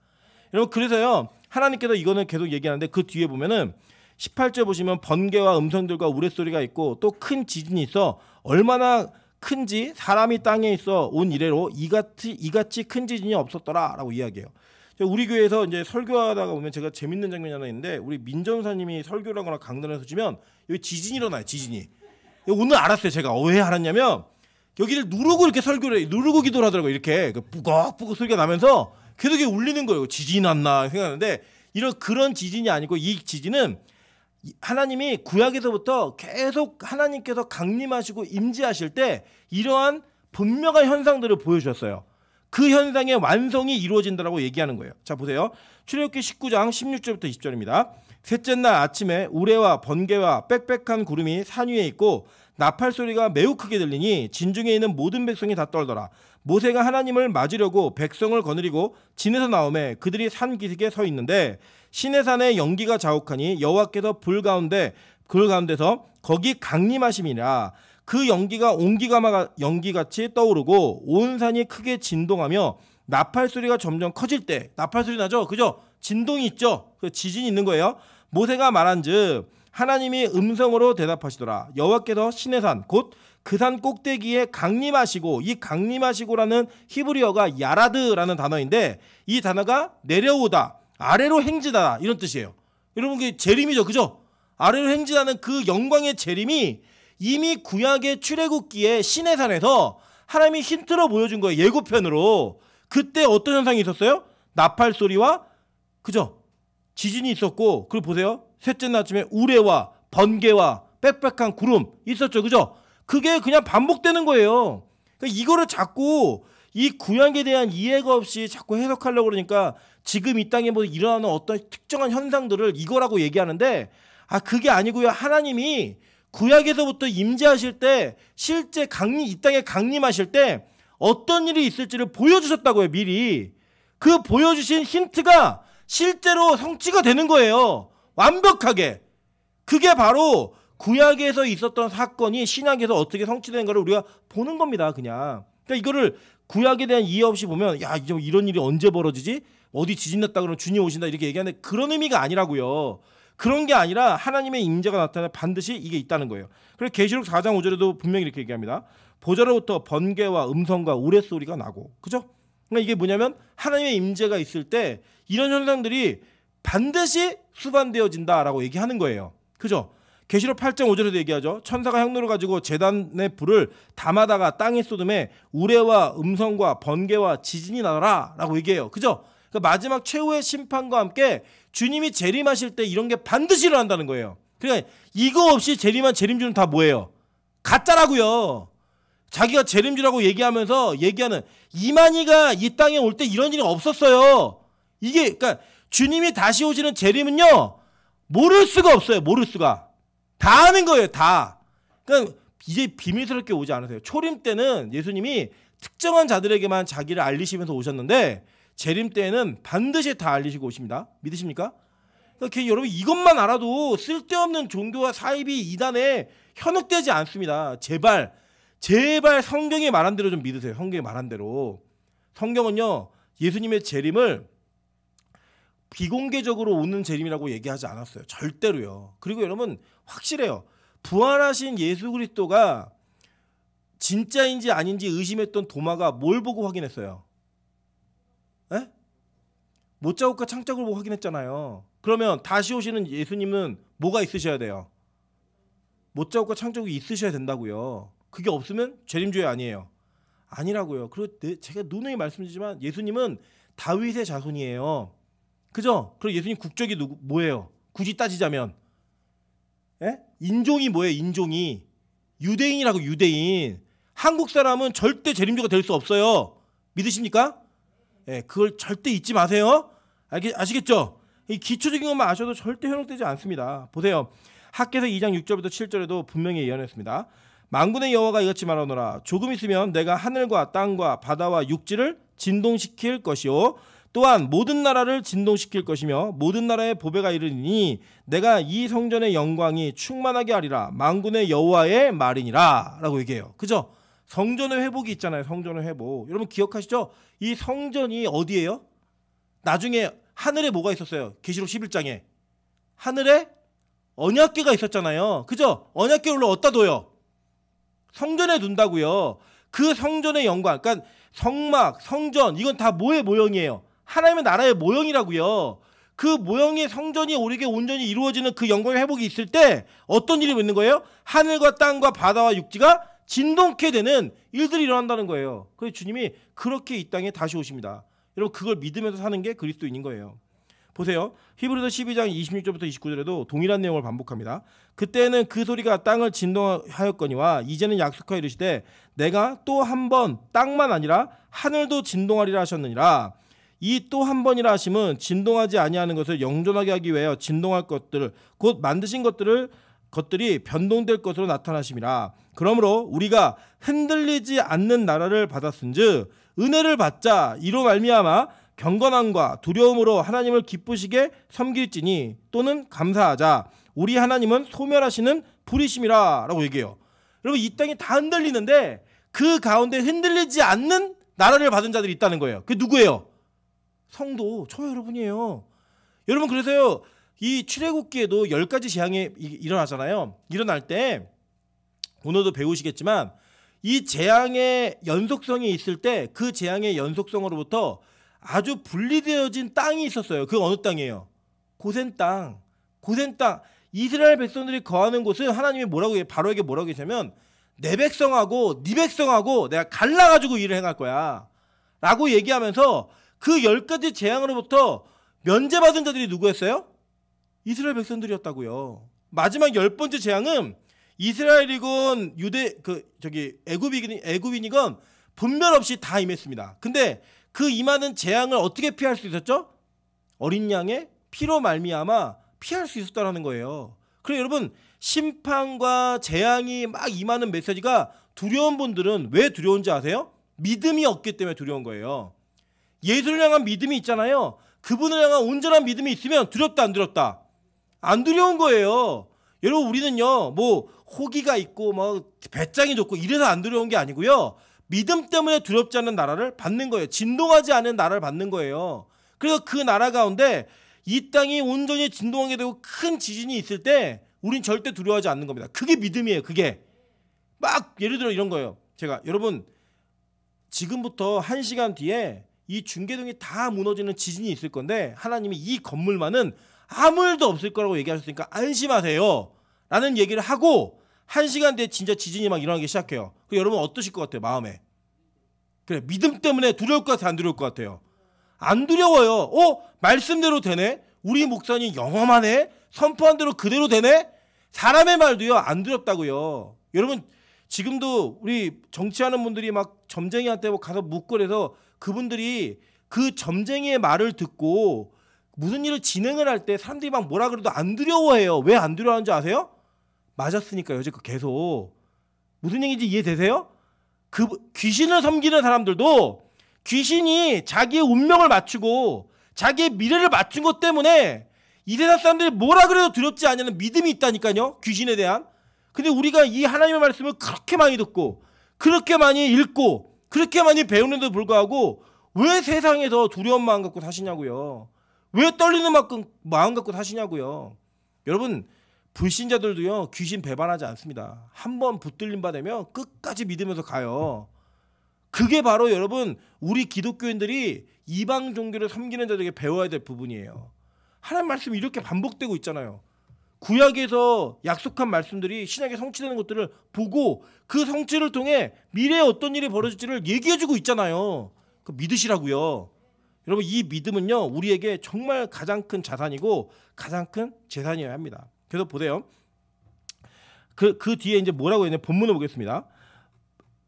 여러분 그래서요 하나님께서 이거는 계속 얘기하는데 그 뒤에 보면은 18절 보시면 번개와 음성들과 우레소리가 있고 또 큰 지진이 있어 얼마나 큰지 사람이 땅에 있어 온 이래로 이같이 큰 지진이 없었더라라고 이야기해요. 우리 교회에서 이제 설교하다가 보면 제가 재밌는 장면이 하나 있는데 우리 민전사님이 설교를 하거나 강단을 해주면 여기 지진이 일어나요. 지진이. 오늘 알았어요. 제가 왜 알았냐면 여기를 누르고 이렇게 설교를 해. 누르고 기도를 하더라고요. 이렇게 뿌걱뿌걱 소리가 나면서 계속 이게 울리는 거예요. 지진이 났나 생각하는데 그런 지진이 아니고 이 지진은 하나님이 구약에서부터 계속 하나님께서 강림하시고 임재하실 때 이러한 분명한 현상들을 보여주셨어요. 그 현상의 완성이 이루어진다라고 얘기하는 거예요. 자 보세요. 출애굽기 19장 16절부터 20절입니다. 셋째 날 아침에 우레와 번개와 빽빽한 구름이 산 위에 있고 나팔 소리가 매우 크게 들리니 진중에 있는 모든 백성이 다 떨더라. 모세가 하나님을 맞으려고 백성을 거느리고 진에서 나오매 그들이 산 기슭에 서 있는데 시내산에 연기가 자욱하니 여호와께서 불 가운데서 거기 강림하심이라. 그 연기가 연기같이 떠오르고 온 산이 크게 진동하며 나팔 소리가 점점 커질 때 나팔 소리 나죠? 그죠? 진동이 있죠? 그 지진이 있는 거예요. 모세가 말한즉 하나님이 음성으로 대답하시더라. 여호와께서 시내산 곧 그 산 꼭대기에 강림하시고, 이 강림하시고라는 히브리어가 야라드라는 단어인데 이 단어가 내려오다, 아래로 행진하다 이런 뜻이에요. 여러분 그 재림이죠, 그죠? 아래로 행진하는 그 영광의 재림이 이미 구약의 출애굽기에 시내산에서 하나님이 힌트로 보여준 거예요. 예고편으로. 그때 어떤 현상이 있었어요? 나팔 소리와 그죠? 지진이 있었고, 그리고 보세요. 셋째 날 아침에 우레와 번개와 빽빽한 구름 있었죠, 그죠? 그게 그냥 반복되는 거예요. 그러니까 이거를 자꾸 이 구약에 대한 이해가 없이 자꾸 해석하려고 그러니까 지금 이 땅에 뭐 일어나는 어떤 특정한 현상들을 이거라고 얘기하는데 그게 아니고요. 하나님이 구약에서부터 임재하실 때 실제 이 땅에 강림하실 때 어떤 일이 있을지를 보여주셨다고요. 미리. 그 보여주신 힌트가 실제로 성취가 되는 거예요. 완벽하게. 그게 바로 구약에서 있었던 사건이 신약에서 어떻게 성취되는 걸 우리가 보는 겁니다. 그냥. 그러니까 이거를 구약에 대한 이해 없이 보면 이제 이런 일이 언제 벌어지지? 어디 지진 났다 그러면 주님 오신다 이렇게 얘기하는데 그런 의미가 아니라고요. 그런 게 아니라 하나님의 임재가 나타나면 반드시 이게 있다는 거예요. 그래서 계시록 4장 5절에도 분명히 이렇게 얘기합니다. 보좌로부터 번개와 음성과 우레소리가 나고, 그죠? 그러니까 이게 뭐냐면 하나님의 임재가 있을 때 이런 현상들이 반드시 수반되어진다라고 얘기하는 거예요. 그죠? 계시록 8장 5절에도 얘기하죠. 천사가 향로를 가지고 제단의 불을 담아다가 땅에 쏟음에 우레와 음성과 번개와 지진이 나더라 라고 얘기해요. 그죠? 그러니까 마지막 최후의 심판과 함께 주님이 재림하실 때 이런 게 반드시 일어난다는 거예요. 그러니까 이거 없이 재림주는 다 뭐예요? 가짜라고요. 자기가 재림주라고 얘기하면서 얘기하는 이만희가 이 땅에 올 때 이런 일이 없었어요. 이게 그러니까 주님이 다시 오시는 재림은요 모를 수가 없어요. 모를 수가. 다 아는 거예요. 다. 그러니까 이제 비밀스럽게 오지 않으세요. 초림 때는 예수님이 특정한 자들에게만 자기를 알리시면서 오셨는데 재림 때에는 반드시 다 알리시고 오십니다. 믿으십니까? 그러니까 여러분 이것만 알아도 쓸데없는 종교와 사이비 이단에 현혹되지 않습니다. 제발 성경이 말한 대로 좀 믿으세요. 성경이 말한 대로. 성경은요 예수님의 재림을 비공개적으로 오는 재림이라고 얘기하지 않았어요. 절대로요. 그리고 여러분 확실해요. 부활하신 예수 그리스도가 진짜인지 아닌지 의심했던 도마가 뭘 보고 확인했어요? 에? 못자국과 창자국을 보고 확인했잖아요. 그러면 다시 오시는 예수님은 뭐가 있으셔야 돼요? 못자국과 창자국이 있으셔야 된다고요. 그게 없으면 재림주의 아니에요. 아니라고요. 그리고 제가 누누이 말씀드리지만 예수님은 다윗의 자손이에요. 그죠? 그리고 예수님 국적이 뭐예요? 굳이 따지자면 예? 인종이 뭐예요? 인종이 유대인이라고. 유대인. 한국 사람은 절대 재림주가 될 수 없어요. 믿으십니까? 예, 그걸 절대 잊지 마세요. 아시겠죠? 이 기초적인 것만 아셔도 절대 현혹되지 않습니다. 보세요. 학개서 2장 6절부터 7절에도 분명히 예언했습니다. 만군의 여호와가 이같이 말하노라. 조금 있으면 내가 하늘과 땅과 바다와 육지를 진동시킬 것이요 또한 모든 나라를 진동시킬 것이며 모든 나라의 보배가 이르니 내가 이 성전의 영광이 충만하게 하리라. 만군의 여호와의 말이니라 라고 얘기해요. 그죠? 성전의 회복이 있잖아요. 성전의 회복. 여러분 기억하시죠? 이 성전이 어디예요? 나중에 하늘에 뭐가 있었어요? 계시록 11장에 하늘에 언약궤가 있었잖아요. 그죠? 언약궤를 어디다 둬요? 성전에 둔다고요. 그 성전의 영광, 그러니까 성막, 성전, 이건 다 뭐의 모형이에요? 하나님의 나라의 모형이라고요. 그 모형의 성전이 우리에게 온전히 이루어지는 그 영광의 회복이 있을 때 어떤 일이 있는 거예요? 하늘과 땅과 바다와 육지가 진동케 되는 일들이 일어난다는 거예요. 그래서 주님이 그렇게 이 땅에 다시 오십니다. 여러분 그걸 믿으면서 사는 게 그리스도인인 거예요. 보세요. 히브리서 12장 26절부터 29절에도 동일한 내용을 반복합니다. 그때는 그 소리가 땅을 진동하였거니와 이제는 약속하여 이르시되 내가 또 한 번 땅만 아니라 하늘도 진동하리라 하셨느니라. 이 또 한 번이라 하심은 진동하지 아니하는 것을 영존하게 하기 위하여 진동할 것들 곧 만드신 것들이 변동될 것으로 나타나심이라. 그러므로 우리가 흔들리지 않는 나라를 받았은즉 은혜를 받자. 이로 말미암아 경건함과 두려움으로 하나님을 기쁘시게 섬길지니 또는 감사하자. 우리 하나님은 소멸하시는 불이심이라 라고 얘기해요. 여러분 이 땅이 다 흔들리는데 그 가운데 흔들리지 않는 나라를 받은 자들이 있다는 거예요. 그게 누구예요? 성도, 저 여러분이에요. 여러분 그래서요 이 출애굽기에도 10가지 재앙이 일어나잖아요. 일어날 때 오늘도 배우시겠지만 이 재앙의 연속성이 있을 때 그 재앙의 연속성으로부터 아주 분리되어진 땅이 있었어요. 그 어느 땅이에요? 고센 땅. 고센 땅. 이스라엘 백성들이 거하는 곳은 하나님이 뭐라고 바로에게 뭐라고 했냐면 내 백성하고 네 백성하고 내가 갈라가지고 일을 행할 거야 라고 얘기하면서 그 10가지 재앙으로부터 면제받은 자들이 누구였어요? 이스라엘 백성들이었다고요. 마지막 10번째 재앙은 이스라엘이건 애굽인이건 분별 없이 다 임했습니다. 근데 그 임하는 재앙을 어떻게 피할 수 있었죠? 어린 양의 피로 말미암아 피할 수 있었다는 거예요. 그래서 여러분 심판과 재앙이 막 임하는 메시지가 두려운 분들은 왜 두려운지 아세요? 믿음이 없기 때문에 두려운 거예요. 예수를 향한 믿음이 있잖아요. 그분을 향한 온전한 믿음이 있으면 두렵다 안 두렵다? 안 두려운 거예요. 여러분 우리는요 뭐 호기가 있고 뭐 배짱이 좋고 이래서 안 두려운 게 아니고요. 믿음 때문에 두렵지 않은 나라를 받는 거예요. 진동하지 않은 나라를 받는 거예요. 그래서 그 나라 가운데 이 땅이 온전히 진동하게 되고 큰 지진이 있을 때 우린 절대 두려워하지 않는 겁니다. 그게 믿음이에요. 그게 막 예를 들어 이런 거예요. 제가 여러분 지금부터 1시간 뒤에 이 중계동이 다 무너지는 지진이 있을 건데 하나님이 이 건물만은 아무 일도 없을 거라고 얘기하셨으니까 안심하세요 라는 얘기를 하고 1시간 뒤에 진짜 지진이 막 일어나기 시작해요. 그 여러분 어떠실 것 같아요? 마음에. 그래 믿음 때문에 두려울 것 같아요? 안 두려울 것 같아요? 안 두려워요. 말씀대로 되네? 우리 목사님 영험하네? 선포한 대로 그대로 되네? 사람의 말도요 안 두렵다고요. 여러분 지금도 우리 정치하는 분들이 막 점쟁이한테 가서 묻고 그래서 그분들이 그 점쟁이의 말을 듣고 무슨 일을 진행을 할 때 사람들이 막 뭐라 그래도 안 두려워해요. 왜 안 두려워하는지 아세요? 맞았으니까 여지껏 계속. 무슨 얘기인지 이해되세요? 그 귀신을 섬기는 사람들도 귀신이 자기의 운명을 맞추고 자기의 미래를 맞춘 것 때문에 이 세상 사람들이 뭐라 그래도 두렵지 않냐는 믿음이 있다니까요. 귀신에 대한. 근데 우리가 이 하나님의 말씀을 그렇게 많이 듣고 그렇게 많이 읽고 그렇게 많이 배우는데도 불구하고 왜 세상에서 두려운 마음 갖고 사시냐고요. 왜 떨리는 마음 갖고 사시냐고요. 여러분 불신자들도요 귀신 배반하지 않습니다. 한번 붙들림 받으면 끝까지 믿으면서 가요. 그게 바로 여러분 우리 기독교인들이 이방 종교를 섬기는 자들에게 배워야 될 부분이에요. 하나님 말씀이 이렇게 반복되고 있잖아요. 구약에서 약속한 말씀들이 신약에 성취되는 것들을 보고 그 성취를 통해 미래에 어떤 일이 벌어질지를 얘기해주고 있잖아요. 그 믿으시라고요. 여러분 이 믿음은요 우리에게 정말 가장 큰 자산이고 가장 큰 재산이어야 합니다. 그래서 보세요. 그 뒤에 이제 뭐라고 했냐 본문을 보겠습니다.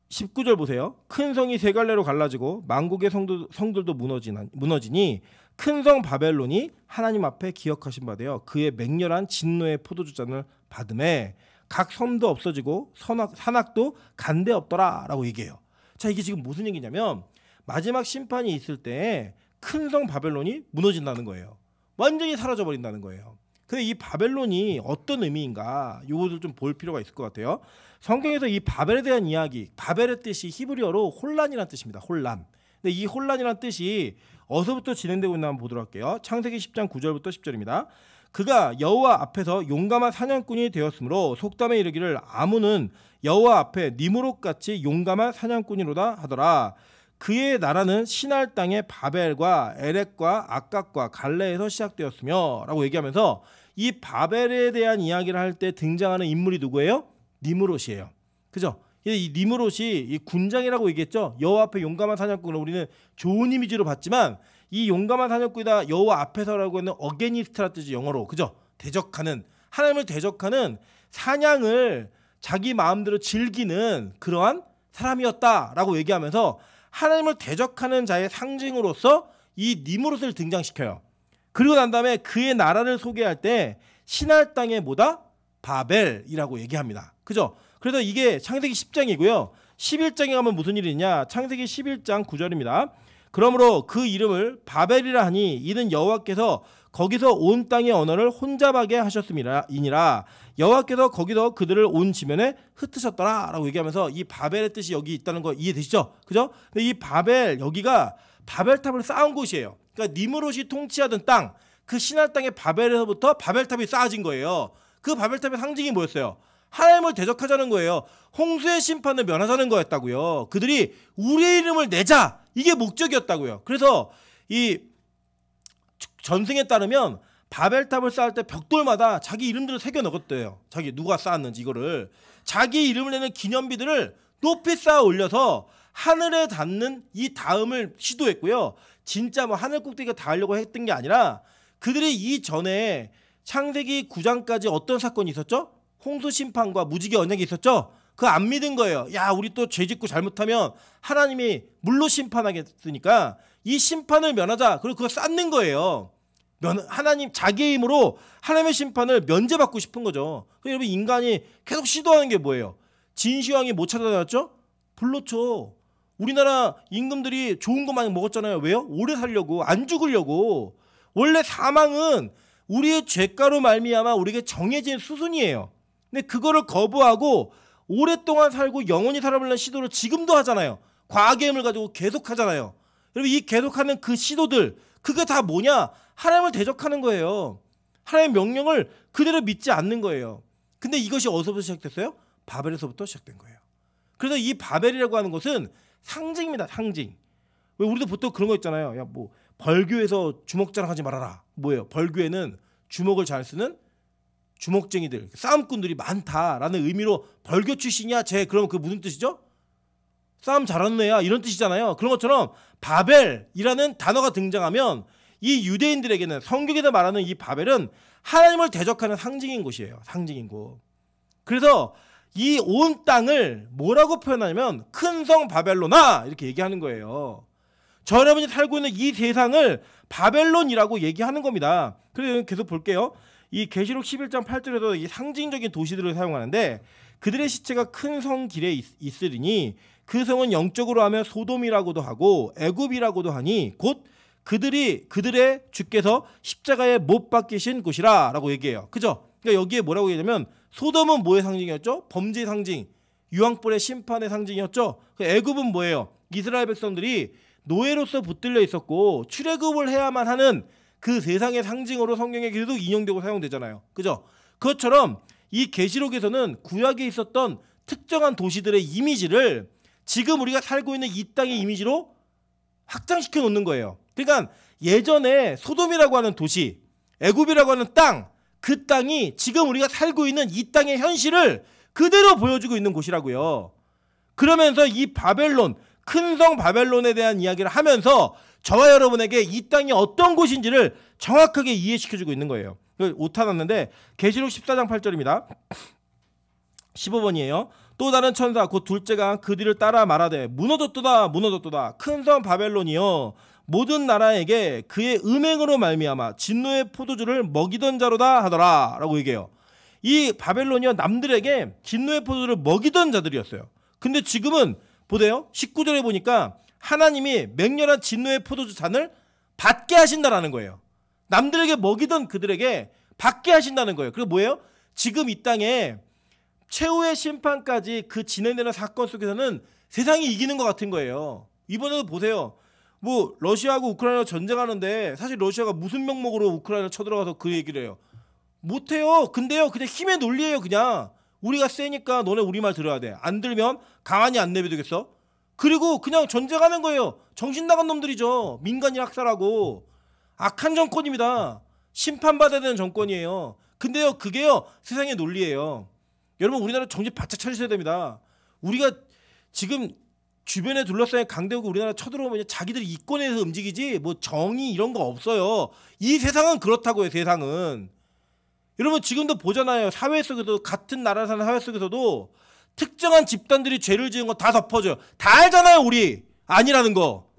19절 보세요. 큰 성이 세 갈래로 갈라지고 만국의 성들도 무너지니 큰 성 바벨론이 하나님 앞에 기억하신 바 되어 그의 맹렬한 진노의 포도주잔을 받음에 각 섬도 없어지고 산악도 간데 없더라 라고 얘기해요. 자 이게 지금 무슨 얘기냐면 마지막 심판이 있을 때 큰 성 바벨론이 무너진다는 거예요. 완전히 사라져버린다는 거예요. 근데 이 바벨론이 어떤 의미인가 이것을 좀 볼 필요가 있을 것 같아요. 성경에서 이 바벨에 대한 이야기, 바벨의 뜻이 히브리어로 혼란이라는 뜻입니다. 혼란. 근데 이 혼란이라는 뜻이 어디서부터 진행되고 있나 한번 보도록 할게요. 창세기 10장 9절부터 10절입니다. 그가 여호와 앞에서 용감한 사냥꾼이 되었으므로 속담에 이르기를 아문은 여호와 앞에 니므롯같이 용감한 사냥꾼이로다 하더라. 그의 나라는 시날 땅의 바벨과 에렉과 아깝과 갈레에서 시작되었으며 라고 얘기하면서 이 바벨에 대한 이야기를 할 때 등장하는 인물이 누구예요? 니므롯이에요. 그죠? 이 니므롯이 이 군장이라고 얘기했죠. 여호와 앞에 용감한 사냥꾼을 우리는 좋은 이미지로 봤지만 이 용감한 사냥꾼이다 여호와 앞에서라고 하는 어게니스트라 뜻이 영어로 그죠? 대적하는 하나님을 대적하는 사냥을 자기 마음대로 즐기는 그러한 사람이었다라고 얘기하면서 하나님을 대적하는 자의 상징으로서 이 니므롯을 등장시켜요. 그리고 난 다음에 그의 나라를 소개할 때 시날 땅의 뭐다? 바벨이라고 얘기합니다. 그죠? 그래서 이게 창세기 10장이고요. 11장에 가면 무슨 일이 있냐? 창세기 11장 9절입니다. 그러므로 그 이름을 바벨이라 하니 이는 여호와께서 거기서 온 땅의 언어를 혼잡하게 하셨음이니라. 여호와께서 거기서 그들을 온 지면에 흩으셨더라 라고 얘기하면서 이 바벨의 뜻이 여기 있다는 거 이해되시죠? 그죠? 근데 이 바벨 여기가 바벨탑을 쌓은 곳이에요. 그러니까 니므롯이 통치하던 땅, 그 시날 땅의 바벨에서부터 바벨탑이 쌓아진 거예요. 그 바벨탑의 상징이 뭐였어요? 하나님을 대적하자는 거예요. 홍수의 심판을 면하자는 거였다고요. 그들이 우리의 이름을 내자 이게 목적이었다고요. 그래서 이 전승에 따르면 바벨탑을 쌓을 때 벽돌마다 자기 이름들을 새겨 넣었대요. 자기 누가 쌓았는지 이거를 자기 이름을 내는 기념비들을 높이 쌓아 올려서 하늘에 닿는 이 닿음을 시도했고요. 진짜 뭐 하늘 꼭대기가 닿으려고 했던 게 아니라 그들이 이전에 창세기 9장까지 어떤 사건이 있었죠? 홍수 심판과 무지개 언약이 있었죠? 그거 안 믿은 거예요. 야 우리 또 죄 짓고 잘못하면 하나님이 물로 심판하겠으니까 이 심판을 면하자. 그리고 그거 쌓는 거예요. 하나님 자기의 힘으로 하나님의 심판을 면제받고 싶은 거죠. 여러분 인간이 계속 시도하는 게 뭐예요? 진시황이 못 찾아다녔죠? 불로초. 우리나라 임금들이 좋은 거 많이 먹었잖아요. 왜요? 오래 살려고 안 죽으려고. 원래 사망은 우리의 죄가로 말미암아 우리에게 정해진 수순이에요. 근데 그거를 거부하고 오랫동안 살고 영원히 살아보려는 시도를 지금도 하잖아요. 과학의 힘을 가지고 계속 하잖아요. 여러분 이 계속하는 그 시도들 그게 다 뭐냐? 하나님을 대적하는 거예요. 하나님의 명령을 그대로 믿지 않는 거예요. 근데 이것이 어디서부터 시작됐어요? 바벨에서부터 시작된 거예요. 그래서 이 바벨이라고 하는 것은 상징입니다. 상징. 왜 우리도 보통 그런 거 있잖아요. 야 뭐 벌교에서 주먹 자랑하지 말아라. 뭐예요? 벌교에는 주먹을 잘 쓰는 주먹쟁이들, 싸움꾼들이 많다라는 의미로 벌교 출신이야 쟤 그럼 그 무슨 뜻이죠? 싸움 잘하는 애야 이런 뜻이잖아요. 그런 것처럼 바벨이라는 단어가 등장하면 이 유대인들에게는 성경에서 말하는 이 바벨은 하나님을 대적하는 상징인 곳이에요. 상징인 곳. 그래서 이 온 땅을 뭐라고 표현하냐면 큰 성 바벨로나 이렇게 얘기하는 거예요. 저 여러분이 살고 있는 이 세상을 바벨론이라고 얘기하는 겁니다. 그래서 계속 볼게요. 이 계시록 11장 8절에서 이 상징적인 도시들을 사용하는데 그들의 시체가 큰 성 길에 있으리니 그 성은 영적으로 하면 소돔이라고도 하고 애굽이라고도 하니 곧 그들의 주께서 십자가에 못 박히신 곳이라 라고 얘기해요. 그죠? 그러니까 여기에 뭐라고 얘기하냐면 소돔은 뭐의 상징이었죠? 범죄의 상징, 유황불의 심판의 상징이었죠. 애굽은 뭐예요? 이스라엘 백성들이 노예로서 붙들려 있었고 출애굽을 해야만 하는 그 세상의 상징으로 성경에 계속 인용되고 사용되잖아요. 그죠? 그것처럼 이 계시록에서는 구약에 있었던 특정한 도시들의 이미지를 지금 우리가 살고 있는 이 땅의 이미지로 확장시켜 놓는 거예요. 그러니까 예전에 소돔이라고 하는 도시, 애굽이라고 하는 땅, 그 땅이 지금 우리가 살고 있는 이 땅의 현실을 그대로 보여주고 있는 곳이라고요. 그러면서 이 바벨론, 큰 성 바벨론에 대한 이야기를 하면서 저와 여러분에게 이 땅이 어떤 곳인지를 정확하게 이해시켜주고 있는 거예요. 오타 났는데 계시록 14장 8절입니다. 15번이에요. 또 다른 천사 곧 둘째가 그 뒤를 따라 말하되 무너졌도다 무너졌도다 큰 성 바벨론이여 모든 나라에게 그의 음행으로 말미암아 진노의 포도주를 먹이던 자로다 하더라 라고 얘기해요. 이 바벨론이요 남들에게 진노의 포도주를 먹이던 자들이었어요. 근데 지금은 보세요. 19절에 보니까 하나님이 맹렬한 진노의 포도주 잔을 받게 하신다라는 거예요. 남들에게 먹이던 그들에게 받게 하신다는 거예요. 그리고 뭐예요? 지금 이 땅에 최후의 심판까지 그 진행되는 사건 속에서는 세상이 이기는 것 같은 거예요. 이번에도 보세요. 뭐 러시아하고 우크라이나 전쟁하는데 사실 러시아가 무슨 명목으로 우크라이나 쳐들어가서 그 얘기를 해요. 못해요. 근데요 그냥 힘의 논리예요. 그냥 우리가 세니까 너네 우리 말 들어야 돼. 안 들면 가만히 안 내비두겠어? 그리고 그냥 전쟁하는 거예요. 정신 나간 놈들이죠. 민간인 학살하고 악한 정권입니다. 심판받아야 되는 정권이에요. 근데요 그게요 세상의 논리예요. 여러분 우리나라 정신 바짝 차리셔야 됩니다. 우리가 지금 주변에 둘러싸인 강대국이 우리나라 쳐들어오면 자기들이 이권에서 움직이지 뭐 정의 이런 거 없어요. 이 세상은 그렇다고요. 세상은. 여러분 지금도 보잖아요. 사회 속에서 같은 나라 사는 사회 속에서도 특정한 집단들이 죄를 지은 거 다 덮어줘요. 다 알잖아요. 우리 아니라는 거.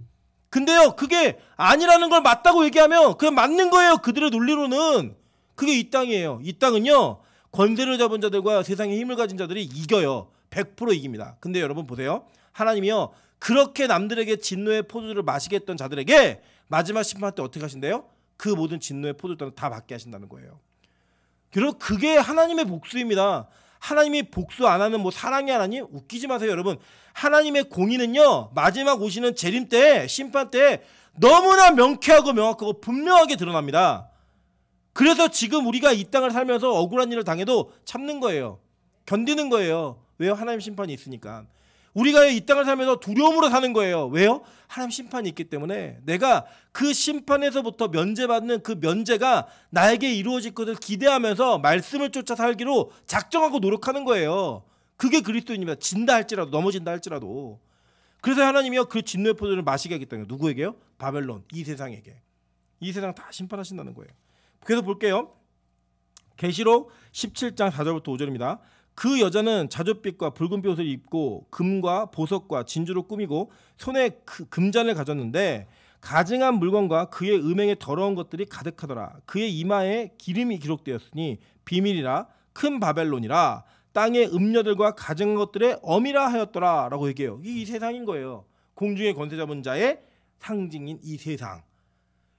근데요 그게 아니라는 걸 맞다고 얘기하면 그냥 맞는 거예요. 그들의 논리로는. 그게 이 땅이에요. 이 땅은요 권세를 잡은 자들과 세상에 힘을 가진 자들이 이겨요. 100% 이깁니다. 근데 여러분 보세요. 하나님이요 그렇게 남들에게 진노의 포도주를 마시게 했던 자들에게 마지막 심판 때 어떻게 하신대요? 그 모든 진노의 포도주를 다 받게 하신다는 거예요. 여러분 그게 하나님의 복수입니다. 하나님이 복수 안 하는 뭐 사랑의 하나님? 웃기지 마세요 여러분. 하나님의 공의는요 마지막 오시는 재림 때 심판 때 너무나 명쾌하고 명확하고 분명하게 드러납니다. 그래서 지금 우리가 이 땅을 살면서 억울한 일을 당해도 참는 거예요. 견디는 거예요. 왜요? 하나님 심판이 있으니까. 우리가 이 땅을 살면서 두려움으로 사는 거예요. 왜요? 하나님 심판이 있기 때문에 내가 그 심판에서부터 면제받는 그 면제가 나에게 이루어질 것을 기대하면서 말씀을 쫓아 살기로 작정하고 노력하는 거예요. 그게 그리스도인입니다. 진다 할지라도 넘어진다 할지라도. 그래서 하나님이요 그 진노의 포도를 마시게 하기 때문에 누구에게요? 바벨론 이 세상에게. 이 세상 다 심판하신다는 거예요. 그래서 볼게요. 계시록 17장 4절부터 5절입니다. 그 여자는 자줏빛과 붉은빛 옷을 입고 금과 보석과 진주로 꾸미고 손에 금잔을 가졌는데 가증한 물건과 그의 음행에 더러운 것들이 가득하더라. 그의 이마에 기름이 기록되었으니 비밀이라 큰 바벨론이라 땅의 음녀들과 가증한 것들의 엄이라 하였더라 라고 얘기해요. 이 세상인 거예요. 공중의 권세 잡은 자의 상징인 이 세상.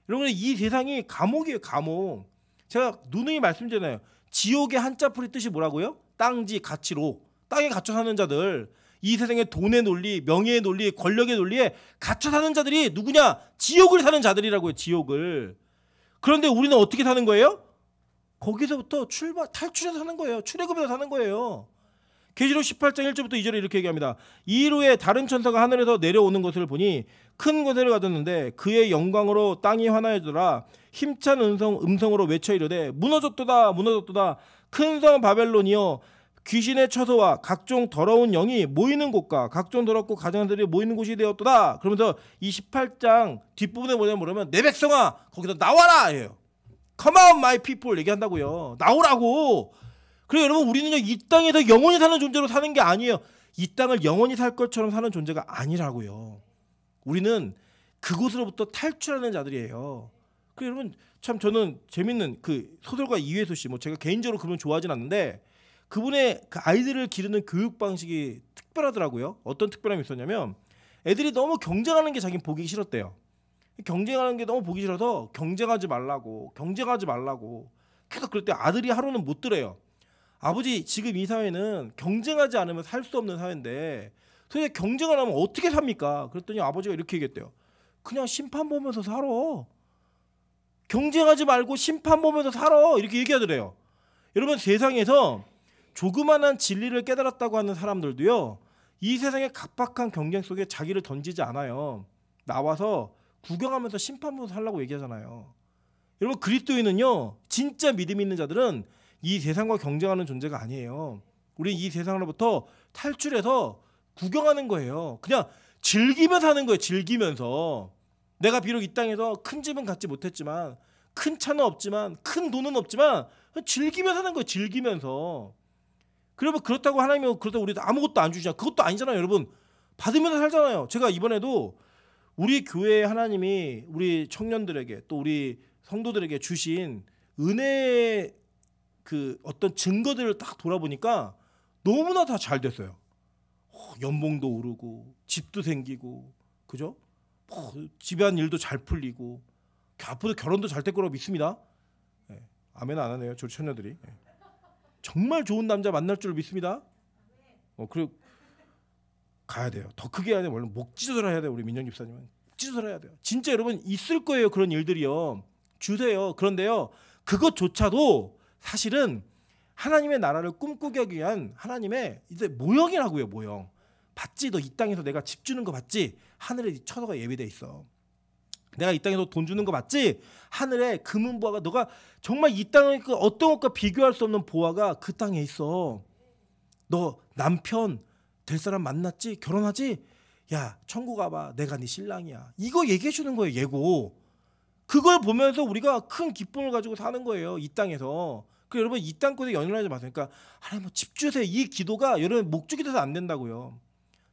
여러분 이 세상이 감옥이에요. 감옥. 제가 누누이 말씀드리잖아요. 지옥의 한자풀이 뜻이 뭐라고요? 땅지 가치로. 땅에 갇혀 사는 자들. 이 세상의 돈의 논리, 명예의 논리, 권력의 논리에 갇혀 사는 자들이 누구냐? 지옥을 사는 자들이라고요. 지옥을. 그런데 우리는 어떻게 사는 거예요? 거기서부터 탈출해서 사는 거예요. 출애굽에서 사는 거예요. 계시록 18장 1절부터 2절에 이렇게 얘기합니다. 이일 후에 다른 천사가 하늘에서 내려오는 것을 보니 큰 권세를 가졌는데 그의 영광으로 땅이 환하여지더라. 힘찬 음성으로 외쳐 이르되 무너졌도다 무너졌도다 큰 성 바벨론이여 귀신의 처소와 각종 더러운 영이 모이는 곳과 각종 더럽고 가증한 들이 모이는 곳이 되었도다. 그러면서 이 18장 뒷부분에 뭐냐면 내 백성아 거기서 나와라 해요. Come on my people 얘기한다고요. 나오라고. 그래서 여러분 우리는요 이 땅에서 영원히 사는 존재로 사는 게 아니에요. 이 땅을 영원히 살 것처럼 사는 존재가 아니라고요. 우리는 그곳으로부터 탈출하는 자들이에요. 그 여러분 참 저는 재밌는 그 소설가 이회수 씨, 뭐 제가 개인적으로 그분 좋아하진 않는데 그분의 그 아이들을 기르는 교육 방식이 특별하더라고요. 어떤 특별함이 있었냐면 애들이 너무 경쟁하는 게 자기는 보기 싫었대요. 경쟁하는 게 너무 보기 싫어서 경쟁하지 말라고 계속 그럴 때 아들이 하루는 못 들어요. 아버지 지금 이 사회는 경쟁하지 않으면 살 수 없는 사회인데 도대체 경쟁을 하면 어떻게 삽니까? 그랬더니 아버지가 이렇게 얘기했대요. 그냥 심판 보면서 살아. 경쟁하지 말고 심판 보면서 살아. 이렇게 얘기하더래요. 여러분 세상에서 조그만한 진리를 깨달았다고 하는 사람들도요. 이 세상의 각박한 경쟁 속에 자기를 던지지 않아요. 나와서 구경하면서 심판 보면서 살라고 얘기하잖아요. 여러분 그리스도인은요 진짜 믿음 있는 자들은 이 세상과 경쟁하는 존재가 아니에요. 우리는 이 세상으로부터 탈출해서 구경하는 거예요. 그냥 즐기면서 하는 거예요. 즐기면서. 내가 비록 이 땅에서 큰 집은 갖지 못했지만, 큰 차는 없지만, 큰 돈은 없지만 즐기면서 하는 거예요. 즐기면서. 그러면 그렇다고 하나님이 그렇다고 우리도 아무것도 안 주시냐? 그것도 아니잖아요. 여러분 받으면서 살잖아요. 제가 이번에도 우리 교회에 하나님이 우리 청년들에게 또 우리 성도들에게 주신 은혜의 그 어떤 증거들을 딱 돌아보니까 너무나 다 잘 됐어요. 연봉도 오르고 집도 생기고 그죠? 집안 일도 잘 풀리고 앞으로 결혼도 잘 될 거라고 믿습니다. 네. 아멘 안 하네요. 저 처녀들이. 네. 정말 좋은 남자 만날 줄 믿습니다. 그리고 가야 돼요. 더 크게 해야 돼요. 원래 목 찢어져라 해야 돼요. 우리 민정 집사님은 목 찢어져라 해야 돼요. 진짜 여러분 있을 거예요. 그런 일들이요. 주세요. 그런데요. 그것조차도 사실은 하나님의 나라를 꿈꾸기 위한 하나님의 이제 모형이라고요. 모형. 봤지? 너 이 땅에서 내가 집 주는 거 봤지? 하늘에 처소가 예비돼 있어. 내가 이 땅에서 돈 주는 거 봤지? 하늘에 금은 보화가 너가 정말 이 땅의 그 어떤 것과 비교할 수 없는 보화가 그 땅에 있어. 너 남편 될 사람 만났지? 결혼하지? 야 천국 가봐. 내가 네 신랑이야. 이거 얘기해 주는 거예요. 예고. 그걸 보면서 우리가 큰 기쁨을 가지고 사는 거예요. 이 땅에서. 그 여러분 이 땅권에 연연하지 마세요. 그러니까 하나님 뭐 집 주세요. 이 기도가 여러분 목적이 돼서 안 된다고요.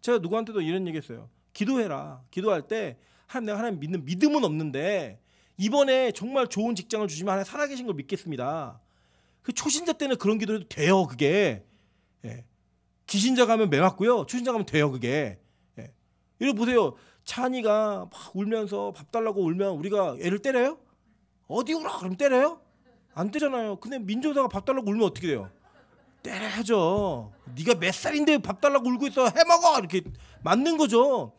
제가 누구한테도 이런 얘기했어요. 기도해라. 기도할 때 하나님 내가 하나님 믿는 믿음은 없는데 이번에 정말 좋은 직장을 주시면 하나님 살아계신 걸 믿겠습니다. 그 초신자 때는 그런 기도해도 돼요. 그게 예. 기신자 가면 매 맞고요. 초신자 가면 돼요. 그게 예. 여러분 보세요. 찬이가 막 울면서 밥 달라고 울면 우리가 애를 때려요? 어디 울어? 그럼 때려요? 안 때잖아요. 근데 민정사가 밥 달라고 울면 어떻게 돼요? 때려야죠. 네가 몇 살인데 밥 달라고 울고 있어. 해먹어. 이렇게 맞는 거죠.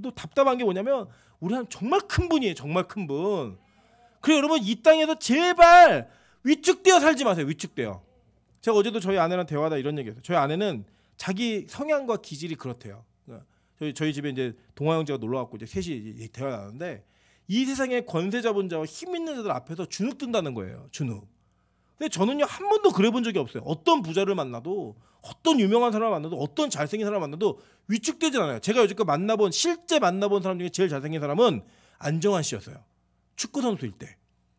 또 답답한 게 뭐냐면 우리 하나님 정말 큰 분이에요. 정말 큰 분. 그래서 여러분 이 땅에서 제발 위축되어 살지 마세요. 위축되어. 제가 어제도 저희 아내랑 대화하다 이런 얘기했어요. 저희 아내는 자기 성향과 기질이 그렇대요. 저희 집에 이제 동아 형제가 놀러 왔고 이제 셋이 대화 나누는데 이 세상의 권세 잡은 자와 힘 있는 자들 앞에서 주눅 든다는 거예요. 주눅. 근데 저는요 한 번도 그래 본 적이 없어요. 어떤 부자를 만나도 어떤 유명한 사람을 만나도 어떤 잘생긴 사람을 만나도 위축되지 않아요. 제가 여지껏 실제 만나본 사람 중에 제일 잘생긴 사람은 안정환 씨였어요. 축구 선수일 때.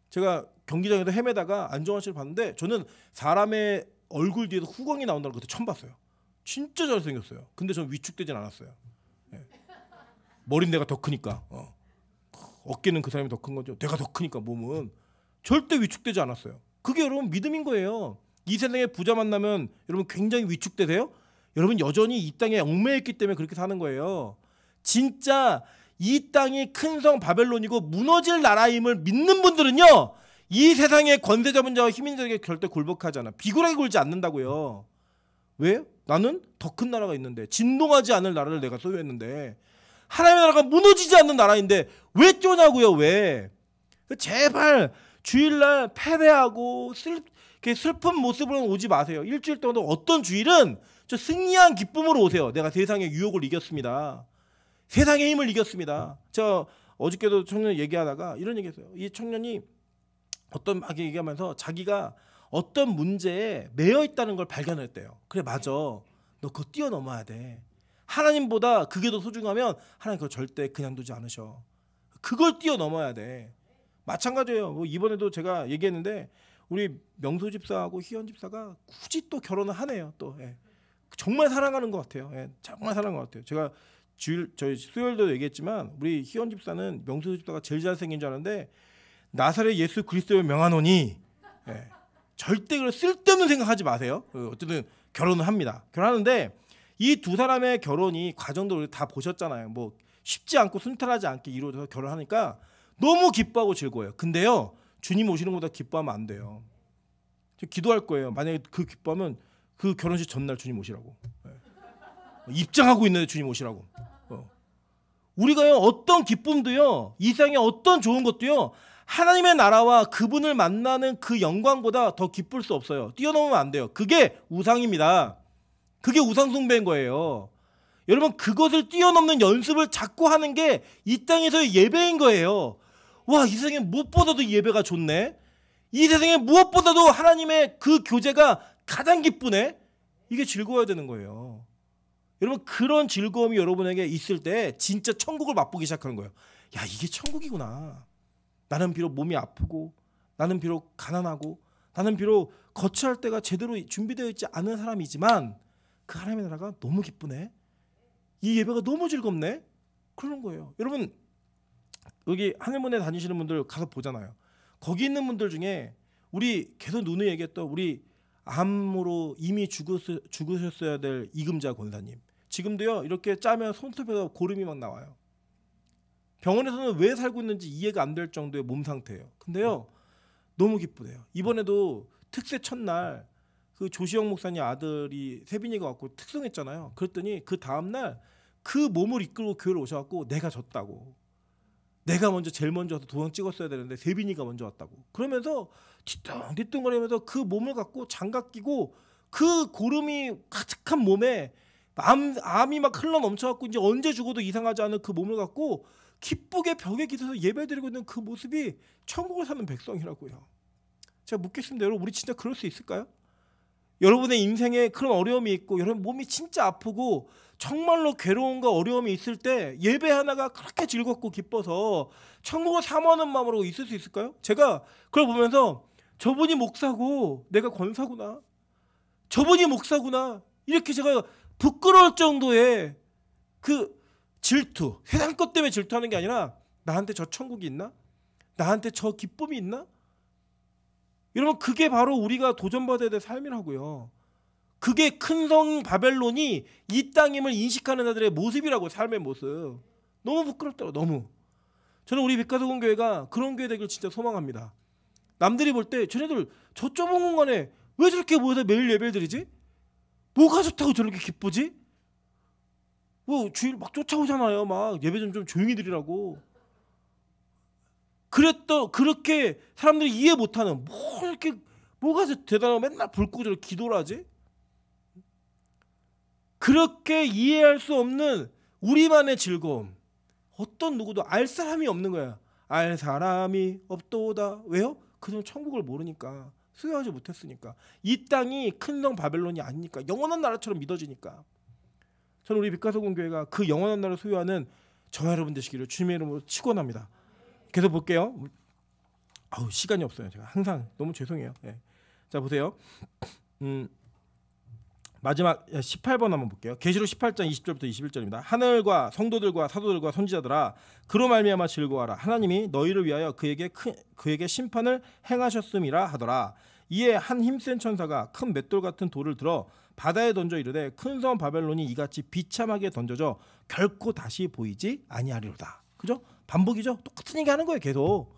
제가 경기장에서 헤매다가 안정환 씨를 봤는데 저는 사람의 얼굴 뒤에서 후광이 나온다는 걸 그때 처음 봤어요. 진짜 잘생겼어요. 근데 저는 위축되진 않았어요. 네. 머리는 내가 더 크니까. 어깨는 그 사람이 더 큰 거죠. 내가 더 크니까 몸은. 절대 위축되지 않았어요. 그게 여러분 믿음인 거예요. 이 세상에 부자 만나면 여러분 굉장히 위축되세요? 여러분 여전히 이 땅에 얽매였기 때문에 그렇게 사는 거예요. 진짜 이 땅이 큰 성 바벨론이고 무너질 나라임을 믿는 분들은요. 이 세상의 권세 잡은 자와 힘있는 자에게 절대 굴복하지 않아. 비굴하게 굴지 않는다고요. 왜? 나는 더 큰 나라가 있는데 진동하지 않을 나라를 내가 소유했는데 하나님의 나라가 무너지지 않는 나라인데 왜 쪼냐고요. 왜? 제발 주일날 패배하고 슬픈 모습으로 오지 마세요. 일주일 동안 어떤 주일은 저 승리한 기쁨으로 오세요. 내가 세상의 유혹을 이겼습니다. 세상의 힘을 이겼습니다. 저 어저께도 청년 얘기하다가 이런 얘기했어요. 이 청년이 어떤 막 얘기하면서 자기가 어떤 문제에 매여 있다는 걸 발견했대요. 그래 맞아. 너 그거 뛰어넘어야 돼. 하나님보다 그게 더 소중하면 하나님 그거 절대 그냥 두지 않으셔. 그걸 뛰어넘어야 돼. 마찬가지예요. 뭐 이번에도 제가 얘기했는데 우리 명수 집사하고 희연 집사가 굳이 또 결혼을 하네요. 또 예. 정말 사랑하는 것 같아요. 예. 정말 사랑하는 것 같아요. 제가 저희 수요일도 얘기했지만 우리 희연 집사는 명수 집사가 제일 잘생긴 줄 아는데 나사렛 예수 그리스도의 명하노니 예. 절대 그런 쓸데없는 생각하지 마세요. 어쨌든 결혼을 합니다. 결혼하는데 이 두 사람의 결혼이 과정도 우리 다 보셨잖아요. 뭐 쉽지 않고 순탄하지 않게 이루어져서 결혼하니까 너무 기뻐하고 즐거워요. 근데요 주님 오시는 것보다 기뻐하면 안 돼요. 기도할 거예요. 만약에 그 기뻐하면 그 결혼식 전날 주님 오시라고. 입장하고 있는데 주님 오시라고. 우리가요 어떤 기쁨도요 이 세상에 어떤 좋은 것도요 하나님의 나라와 그분을 만나는 그 영광보다 더 기쁠 수 없어요. 뛰어넘으면 안 돼요. 그게 우상입니다. 그게 우상 숭배인 거예요. 여러분 그것을 뛰어넘는 연습을 자꾸 하는 게 이 땅에서의 예배인 거예요. 와, 이 세상에 무엇보다도 이 예배가 좋네. 이 세상에 무엇보다도 하나님의 그 교제가 가장 기쁘네. 이게 즐거워야 되는 거예요. 여러분, 그런 즐거움이 여러분에게 있을 때 진짜 천국을 맛보기 시작하는 거예요. 야, 이게 천국이구나. 나는 비록 몸이 아프고, 나는 비록 가난하고, 나는 비록 거처할 때가 제대로 준비되어 있지 않은 사람이지만 그 하나님의 나라가 너무 기쁘네. 이 예배가 너무 즐겁네. 그러는 거예요. 여러분, 여기 하늘문에 다니시는 분들 가서 보잖아요. 거기 있는 분들 중에 우리 계속 누누이 얘기했던 우리 암으로 이미 죽으셨어야 될 이금자 권사님, 지금도요 이렇게 짜면 손톱에서 고름이 막 나와요. 병원에서는 왜 살고 있는지 이해가 안 될 정도의 몸 상태예요. 근데요 너무 기쁘대요. 이번에도 특세 첫날 그 조시영 목사님 아들이 세빈이가 왔고 특송했잖아요. 그랬더니 그 다음날 그 몸을 이끌고 교회를 오셔갖고 내가 졌다고, 내가 먼저 제일 먼저 와서 도장 찍었어야 되는데 세빈이가 먼저 왔다고 그러면서 뒤뚱뒤뚱거리면서 그 몸을 갖고 장갑 끼고 그 고름이 가득한 몸에 암이 막 흘러 넘쳐갖고 이제 언제 죽어도 이상하지 않은 그 몸을 갖고 기쁘게 벽에 기대서 예배드리고 있는 그 모습이 천국을 사는 백성이라고요. 제가 묻겠습니다. 여러분, 우리 진짜 그럴 수 있을까요? 여러분의 인생에 그런 어려움이 있고 여러분 몸이 진짜 아프고 정말로 괴로움과 어려움이 있을 때 예배 하나가 그렇게 즐겁고 기뻐서 천국을 사모하는 마음으로 있을 수 있을까요? 제가 그걸 보면서 저분이 목사고 내가 권사구나, 저분이 목사구나, 이렇게 제가 부끄러울 정도의 그 질투, 세상 것 때문에 질투하는 게 아니라 나한테 저 천국이 있나? 나한테 저 기쁨이 있나? 여러분, 그게 바로 우리가 도전받아야 될 삶이라고요. 그게 큰 성 바벨론이 이 땅임을 인식하는 자들의 모습이라고, 삶의 모습. 너무 부끄럽더라고요. 너무. 저는 우리 빛가서군 교회가 그런 교회 되길 진짜 소망합니다. 남들이 볼 때 쟤네들 저 좁은 공간에 왜 저렇게 모여서 매일 예배를 드리지? 뭐가 좋다고 저렇게 기쁘지? 뭐 주일 막 쫓아오잖아요. 막 예배 좀 조용히 드리라고. 그렇게 사람들이 이해 못하는 뭐가 대단하고 맨날 불 끄고 저렇게 기도를 하지? 그렇게 이해할 수 없는 우리만의 즐거움, 어떤 누구도 알 사람이 없는 거야. 알 사람이 없도다. 왜요? 그들은 천국을 모르니까, 수여하지 못했으니까. 이 땅이 큰 성 바벨론이 아니니까, 영원한 나라처럼 믿어지니까. 저는 우리 빛가서군 교회가 그 영원한 나라를 소유하는 저와 여러분 되시기를 주님의 이름으로 축원합니다. 계속 볼게요. 시간이 없어요. 제가 항상 너무 죄송해요. 예. 자, 보세요. 마지막 18번 한번 볼게요. 계시록 18장 20절부터 21절입니다. 하늘과 성도들과 사도들과 선지자들아, 그로 말미암아 즐거워하라. 하나님이 너희를 위하여 그에게 심판을 행하셨음이라 하더라. 이에 한 힘센 천사가 큰 맷돌 같은 돌을 들어 바다에 던져 이르되, 큰 성 바벨론이 이같이 비참하게 던져져 결코 다시 보이지 아니하리로다. 그죠? 반복이죠. 똑같은 얘기 하는 거예요. 계속.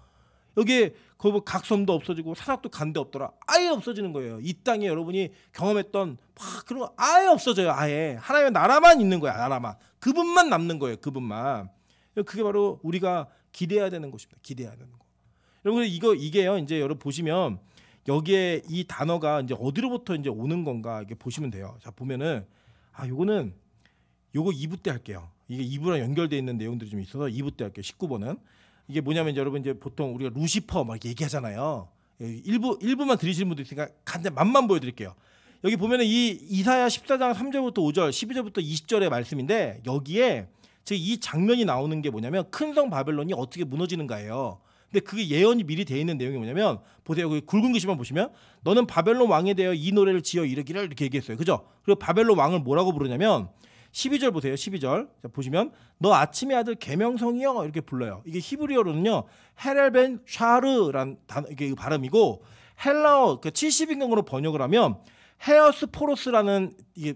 여기에 그 각섬도 없어지고 산악도 간데 없더라. 아예 없어지는 거예요. 이 땅에 여러분이 경험했던 막 그런 거 아예 없어져요. 아예 하나님의 나라만 있는 거야. 나라만. 그분만 남는 거예요. 그분만. 그게 바로 우리가 기대해야 되는 것입니다. 기대해야 되는 거. 여러분, 이게요. 이제 여러분 보시면 여기에 이 단어가 이제 어디로부터 이제 오는 건가 이게 보시면 돼요. 자, 보면은 요거 2부 때 할게요. 이게 2부랑 연결되어 있는 내용들이 좀 있어서 2부 때 할게요. 19번은 이게 뭐냐면, 여러분 이제 보통 우리가 루시퍼 막 이렇게 얘기하잖아요. 1부만 들으시는 분도 있으니까 간단 맛만 보여드릴게요. 여기 보면은 이 이사야 14장 3절부터 5절, 12절부터 20절의 말씀인데, 여기에 지금 이 장면이 나오는 게 뭐냐면 큰 성 바벨론이 어떻게 무너지는가예요. 근데 그게 예언이 미리 되어 있는 내용이 뭐냐면, 보세요. 그 굵은 글씨만 보시면 너는 바벨론 왕에 대하여 이 노래를 지어 이르기를, 이렇게 얘기했어요. 그죠? 그리고 바벨론 왕을 뭐라고 부르냐면 12절 보세요. 12절. 자, 보시면 너 아침의 아들 계명성이여, 이렇게 불러요. 이게 히브리어로는요 헤렐벤 샤르라는 단어, 이게 발음이고, 헬라어 70인강으로 번역을 하면 헤어스포로스라는 이게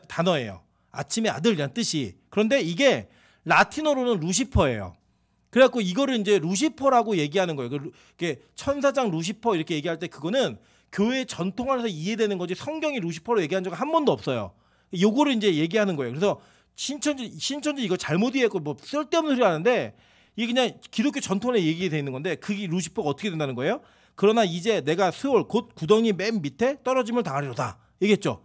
단어예요. 아침의 아들이라는 뜻이. 그런데 이게 라틴어로는 루시퍼예요. 그래갖고 이거를 이제 루시퍼라고 얘기하는 거예요. 이게 천사장 루시퍼 이렇게 얘기할 때 그거는 교회 전통 안에서 이해되는 거지, 성경이 루시퍼로 얘기한 적은 한 번도 없어요. 요거를 이제 얘기하는 거예요. 그래서 신천지 이거 잘못 이해했고 뭐 쓸데없는 소리 하는데, 이게 그냥 기독교 전통에 얘기되어 있는 건데, 그게 루시퍼가 어떻게 된다는 거예요? 그러나 이제 내가 스올 곧 구덩이 맨 밑에 떨어짐을 당하리로다 얘기했죠.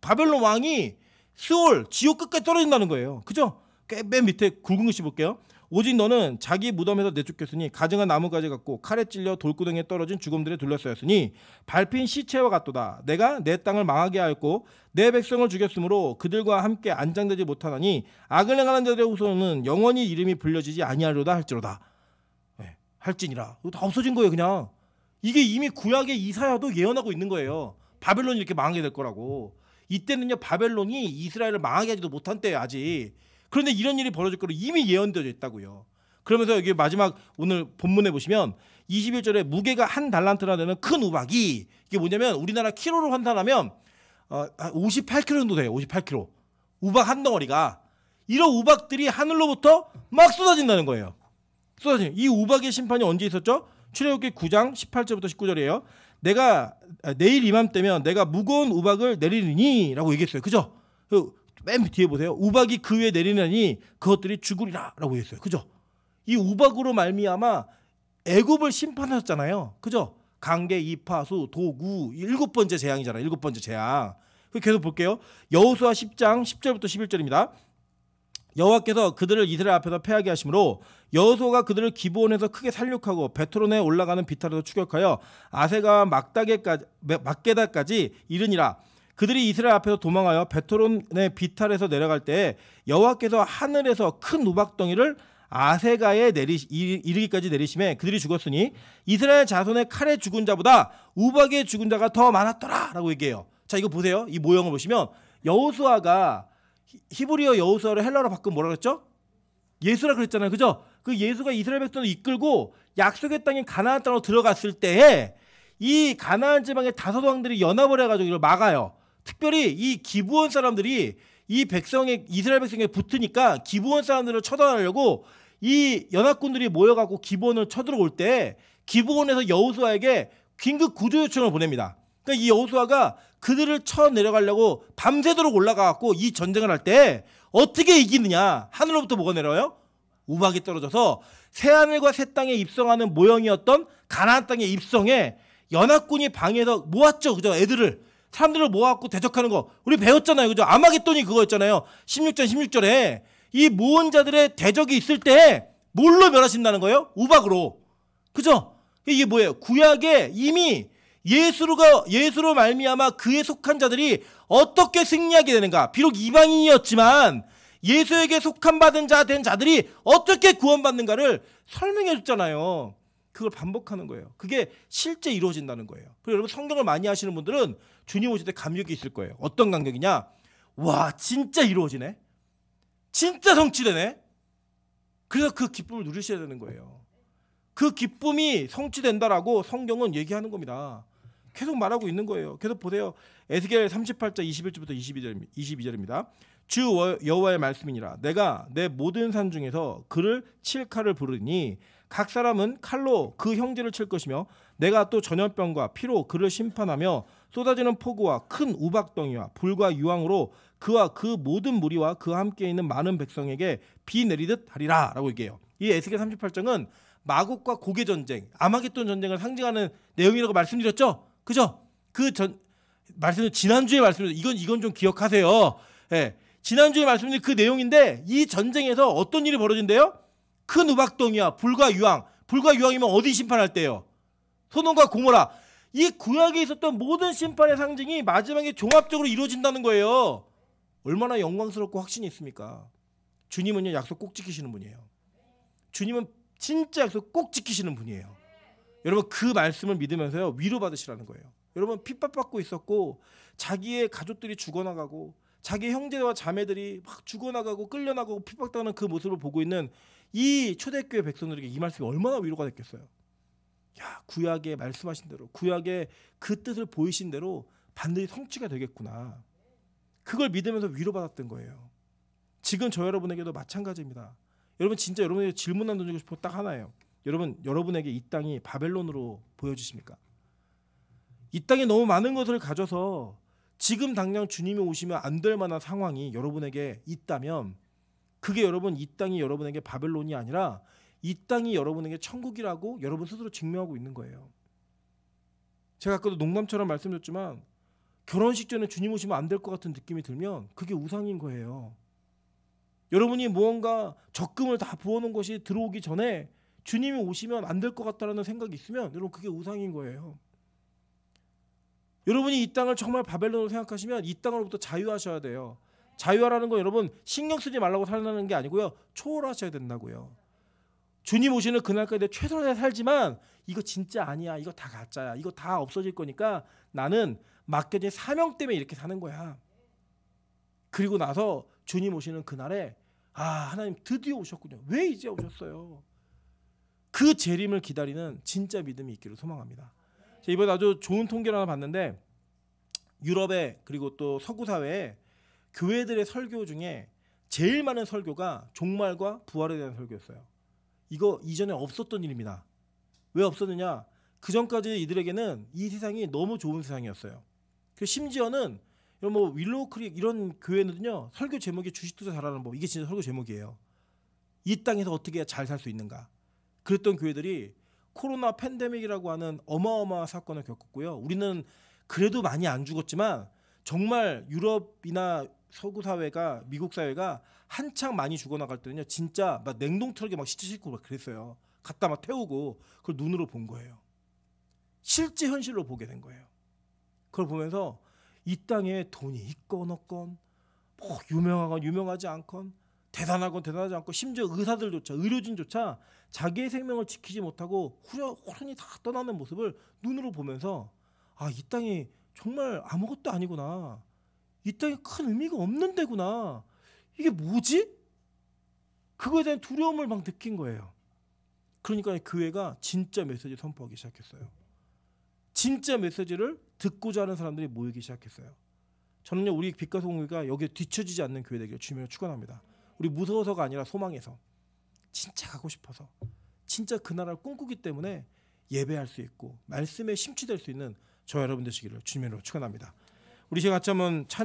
바벨론 왕이 스올 지옥 끝까지 떨어진다는 거예요. 그죠? 맨 밑에 굵은 글씨 볼게요. 오직 너는 자기 무덤에서 내쫓겼으니 가증한 나무가지 같고 칼에 찔려 돌구덩이에 떨어진 죽음들에 둘러싸였으니 밟힌 시체와 같도다. 내가 내 땅을 망하게 하였고 내 백성을 죽였으므로 그들과 함께 안장되지 못하나니 악을 행하는 자들의 후손은 영원히 이름이 불려지지 아니하려다 할지로다. 네, 할지니라. 이거 다 없어진 거예요. 그냥 이게 이미 구약의 이사야도 예언하고 있는 거예요. 바벨론이 이렇게 망하게 될 거라고. 이때는요 바벨론이 이스라엘을 망하게 하지도 못한 때예요 아직. 그런데 이런 일이 벌어질 거로 이미 예언되어 있다고요. 그러면서 여기 마지막 오늘 본문에 보시면 21절에 무게가 한 달란트나 되는 큰 우박이, 이게 뭐냐면 우리나라 키로로 환산하면 58kg 정도 돼요. 58kg. 우박 한 덩어리가. 이런 우박들이 하늘로부터 막 쏟아진다는 거예요. 이 우박의 심판이 언제 있었죠? 출애굽기 9장 18절부터 19절이에요. 내가 내일 이맘때면 내가 무거운 우박을 내리리니 라고 얘기했어요. 그죠? 맨 뒤에 보세요. 우박이 그 위에 내리느니 그것들이 죽으리라 라고 했어요. 그죠? 이 우박으로 말미암아 애굽을 심판하셨잖아요. 그죠? 강계, 이파수, 도구 7번째 재앙이잖아요. 7번째 재앙. 계속 볼게요. 여호수아 10장 10절부터 11절입니다. 여호와께서 그들을 이스라엘 앞에서 패하게 하심으로 여호수아가 그들을 기브온에서 크게 살육하고 베트론에 올라가는 비탈에서 추격하여 아세가 막게다까지 이르니라. 그들이 이스라엘 앞에서 도망하여 베트론의 비탈에서 내려갈 때 여호와께서 하늘에서 큰 우박덩이를 아세가에 이르기까지 내리심에 그들이 죽었으니 이스라엘 자손의 칼에 죽은 자보다 우박에 죽은 자가 더 많았더라 라고 얘기해요. 자, 이거 보세요. 이 모형을 보시면 여호수아가 히브리어 여호수아를 헬라어로 바꾸면 뭐라 그랬죠? 예수라 그랬잖아요. 그죠? 그 예수가 이스라엘 백성을 이끌고 약속의 땅인 가나안 땅으로 들어갔을 때에 이 가나안 지방의 다섯 왕들이 연합을 해가지고 이걸 막아요. 특별히 이 기브온 사람들이 이 백성의 이스라엘 백성에 붙으니까 기브온 사람들을 처단하려고 이 연합군들이 모여갖고 기브온을 쳐들어올 때 기브온에서 여호수아에게 긴급 구조 요청을 보냅니다. 그러니까 이 여호수아가 그들을 쳐 내려가려고 밤새도록 올라가갖고 이 전쟁을 할 때 어떻게 이기느냐? 하늘로부터 뭐가 내려요? 우박이 떨어져서 새하늘과 새 땅에 입성하는 모형이었던 가나안 땅에 입성해 연합군이 방해해서 모았죠. 그죠? 사람들을 모아갖고 대적하는 거 우리 배웠잖아요. 그죠? 아마겟돈이 그거였잖아요. 16절에 이 모은 자들의 대적이 있을 때 뭘로 멸하신다는 거예요? 우박으로. 그죠? 이게 뭐예요? 구약에 이미 예수로 말미암아 그에 속한 자들이 어떻게 승리하게 되는가. 비록 이방인이었지만 예수에게 속한 받은 자 된 자들이 어떻게 구원받는가를 설명해 줬잖아요. 그걸 반복하는 거예요. 그게 실제 이루어진다는 거예요. 그리고 여러분 성경을 많이 하시는 분들은 주님 오실 때 감격이 있을 거예요. 어떤 감격이냐? 와, 진짜 이루어지네. 진짜 성취되네. 그래서 그 기쁨을 누리셔야 되는 거예요. 그 기쁨이 성취된다라고 성경은 얘기하는 겁니다. 계속 말하고 있는 거예요. 계속 보세요. 에스겔 38장 21절부터 22절입니다. 주 여호와의 말씀이니라. 내가 내 모든 산 중에서 그를 칠 칼을 부르니 각 사람은 칼로 그 형제를 칠 것이며 내가 또 전염병과 피로 그를 심판하며 쏟아지는 폭우와 큰 우박덩이와 불과 유황으로 그와 그 모든 무리와 그와 함께 있는 많은 백성에게 비 내리듯 하리라 라고 얘기해요. 이 에스겔 38장은 마곡과 고개 전쟁, 아마겟돈 전쟁을 상징하는 내용이라고 말씀드렸죠? 그죠? 지난주에 말씀드렸죠. 이건 좀 기억하세요. 예. 지난주에 말씀드린 그 내용인데 이 전쟁에서 어떤 일이 벌어진대요? 큰 우박덩이와 불과 유황. 불과 유황이면 어디 심판할 때요? 소돔과 고모라. 이 구약에 있었던 모든 심판의 상징이 마지막에 종합적으로 이루어진다는 거예요. 얼마나 영광스럽고 확신이 있습니까? 주님은요 약속 꼭 지키시는 분이에요. 주님은 진짜 약속 꼭 지키시는 분이에요. 여러분 그 말씀을 믿으면서요 위로받으시라는 거예요. 여러분 핍박받고 있었고 자기의 가족들이 죽어나가고 자기 형제와 자매들이 막 죽어나가고 끌려나가고 핍박당하는 그 모습을 보고 있는 이 초대교회 백성들에게 이 말씀이 얼마나 위로가 됐겠어요. 야, 구약에 말씀하신 대로 구약에 그 뜻을 보이신 대로 반드시 성취가 되겠구나. 그걸 믿으면서 위로받았던 거예요. 지금 저 여러분에게도 마찬가지입니다. 여러분 진짜 여러분에게 질문 안 던지고 싶은 딱 하나예요. 여러분에게 이 땅이 바벨론으로 보여지십니까? 이 땅에 너무 많은 것을 가져서 지금 당장 주님이 오시면 안 될 만한 상황이 여러분에게 있다면 그게 여러분 이 땅이 여러분에게 바벨론이 아니라 이 땅이 여러분에게 천국이라고 여러분 스스로 증명하고 있는 거예요. 제가 아까도 농담처럼 말씀드렸지만 결혼식 전에 주님 오시면 안 될 것 같은 느낌이 들면 그게 우상인 거예요. 여러분이 무언가 적금을 다 부어놓은 것이 들어오기 전에 주님이 오시면 안 될 것 같다라는 생각이 있으면 여러분 그게 우상인 거예요. 여러분이 이 땅을 정말 바벨론으로 생각하시면 이 땅으로부터 자유하셔야 돼요. 자유하라는 건 여러분 신경 쓰지 말라고 살라는 게 아니고요. 초월하셔야 된다고요. 주님 오시는 그날까지 최선을 살지만 이거 진짜 아니야. 이거 다 가짜야. 이거 다 없어질 거니까 나는 맡겨진 사명 때문에 이렇게 사는 거야. 그리고 나서 주님 오시는 그날에 하나님 드디어 오셨군요. 왜 이제 오셨어요? 그 재림을 기다리는 진짜 믿음이 있기를 소망합니다. 이번에 아주 좋은 통계를 하나 봤는데 유럽에 그리고 또 서구 사회에 교회들의 설교 중에 제일 많은 설교가 종말과 부활에 대한 설교였어요. 이거 이전에 없었던 일입니다. 왜 없었느냐? 그 전까지 이들에게는 이 세상이 너무 좋은 세상이었어요. 심지어는 뭐 윌로우 크릭 이런 교회는요 설교 제목이 주식 투자 잘하는 법, 이게 진짜 설교 제목이에요. 이 땅에서 어떻게 해야 잘 살 수 있는가. 그랬던 교회들이 코로나 팬데믹이라고 하는 어마어마한 사건을 겪었고요. 우리는 그래도 많이 안 죽었지만 정말 유럽이나 서구 사회가, 미국 사회가 한창 많이 죽어나갈 때는요 진짜 막 냉동 트럭에 막 시체 싣고 막 그랬어요. 갖다 막 태우고 그걸 눈으로 본 거예요. 실제 현실로 보게 된 거예요. 그걸 보면서 이 땅에 돈이 있건 없건 뭐 유명하건 유명하지 않건 대단하건 대단하지 않고 심지어 의사들조차 의료진조차 자기의 생명을 지키지 못하고 호련히 다 떠나는 모습을 눈으로 보면서 이 땅이 정말 아무것도 아니구나. 이 땅에 큰 의미가 없는 데구나. 이게 뭐지? 그거에 대한 두려움을 막 느낀 거예요. 그러니까 교회가 진짜 메시지를 선포하기 시작했어요. 진짜 메시지를 듣고자 하는 사람들이 모이기 시작했어요. 저는요 우리 빛가서 공회가 여기에 뒤처지지 않는 교회 되기를 주님으로 축원합니다. 우리 무서워서가 아니라 소망해서 진짜 가고 싶어서 진짜 그 나라를 꿈꾸기 때문에 예배할 수 있고 말씀에 심취될 수 있는 저 여러분 되시기를 주님으로 축원합니다. 우리 시간 같이 한번 찬양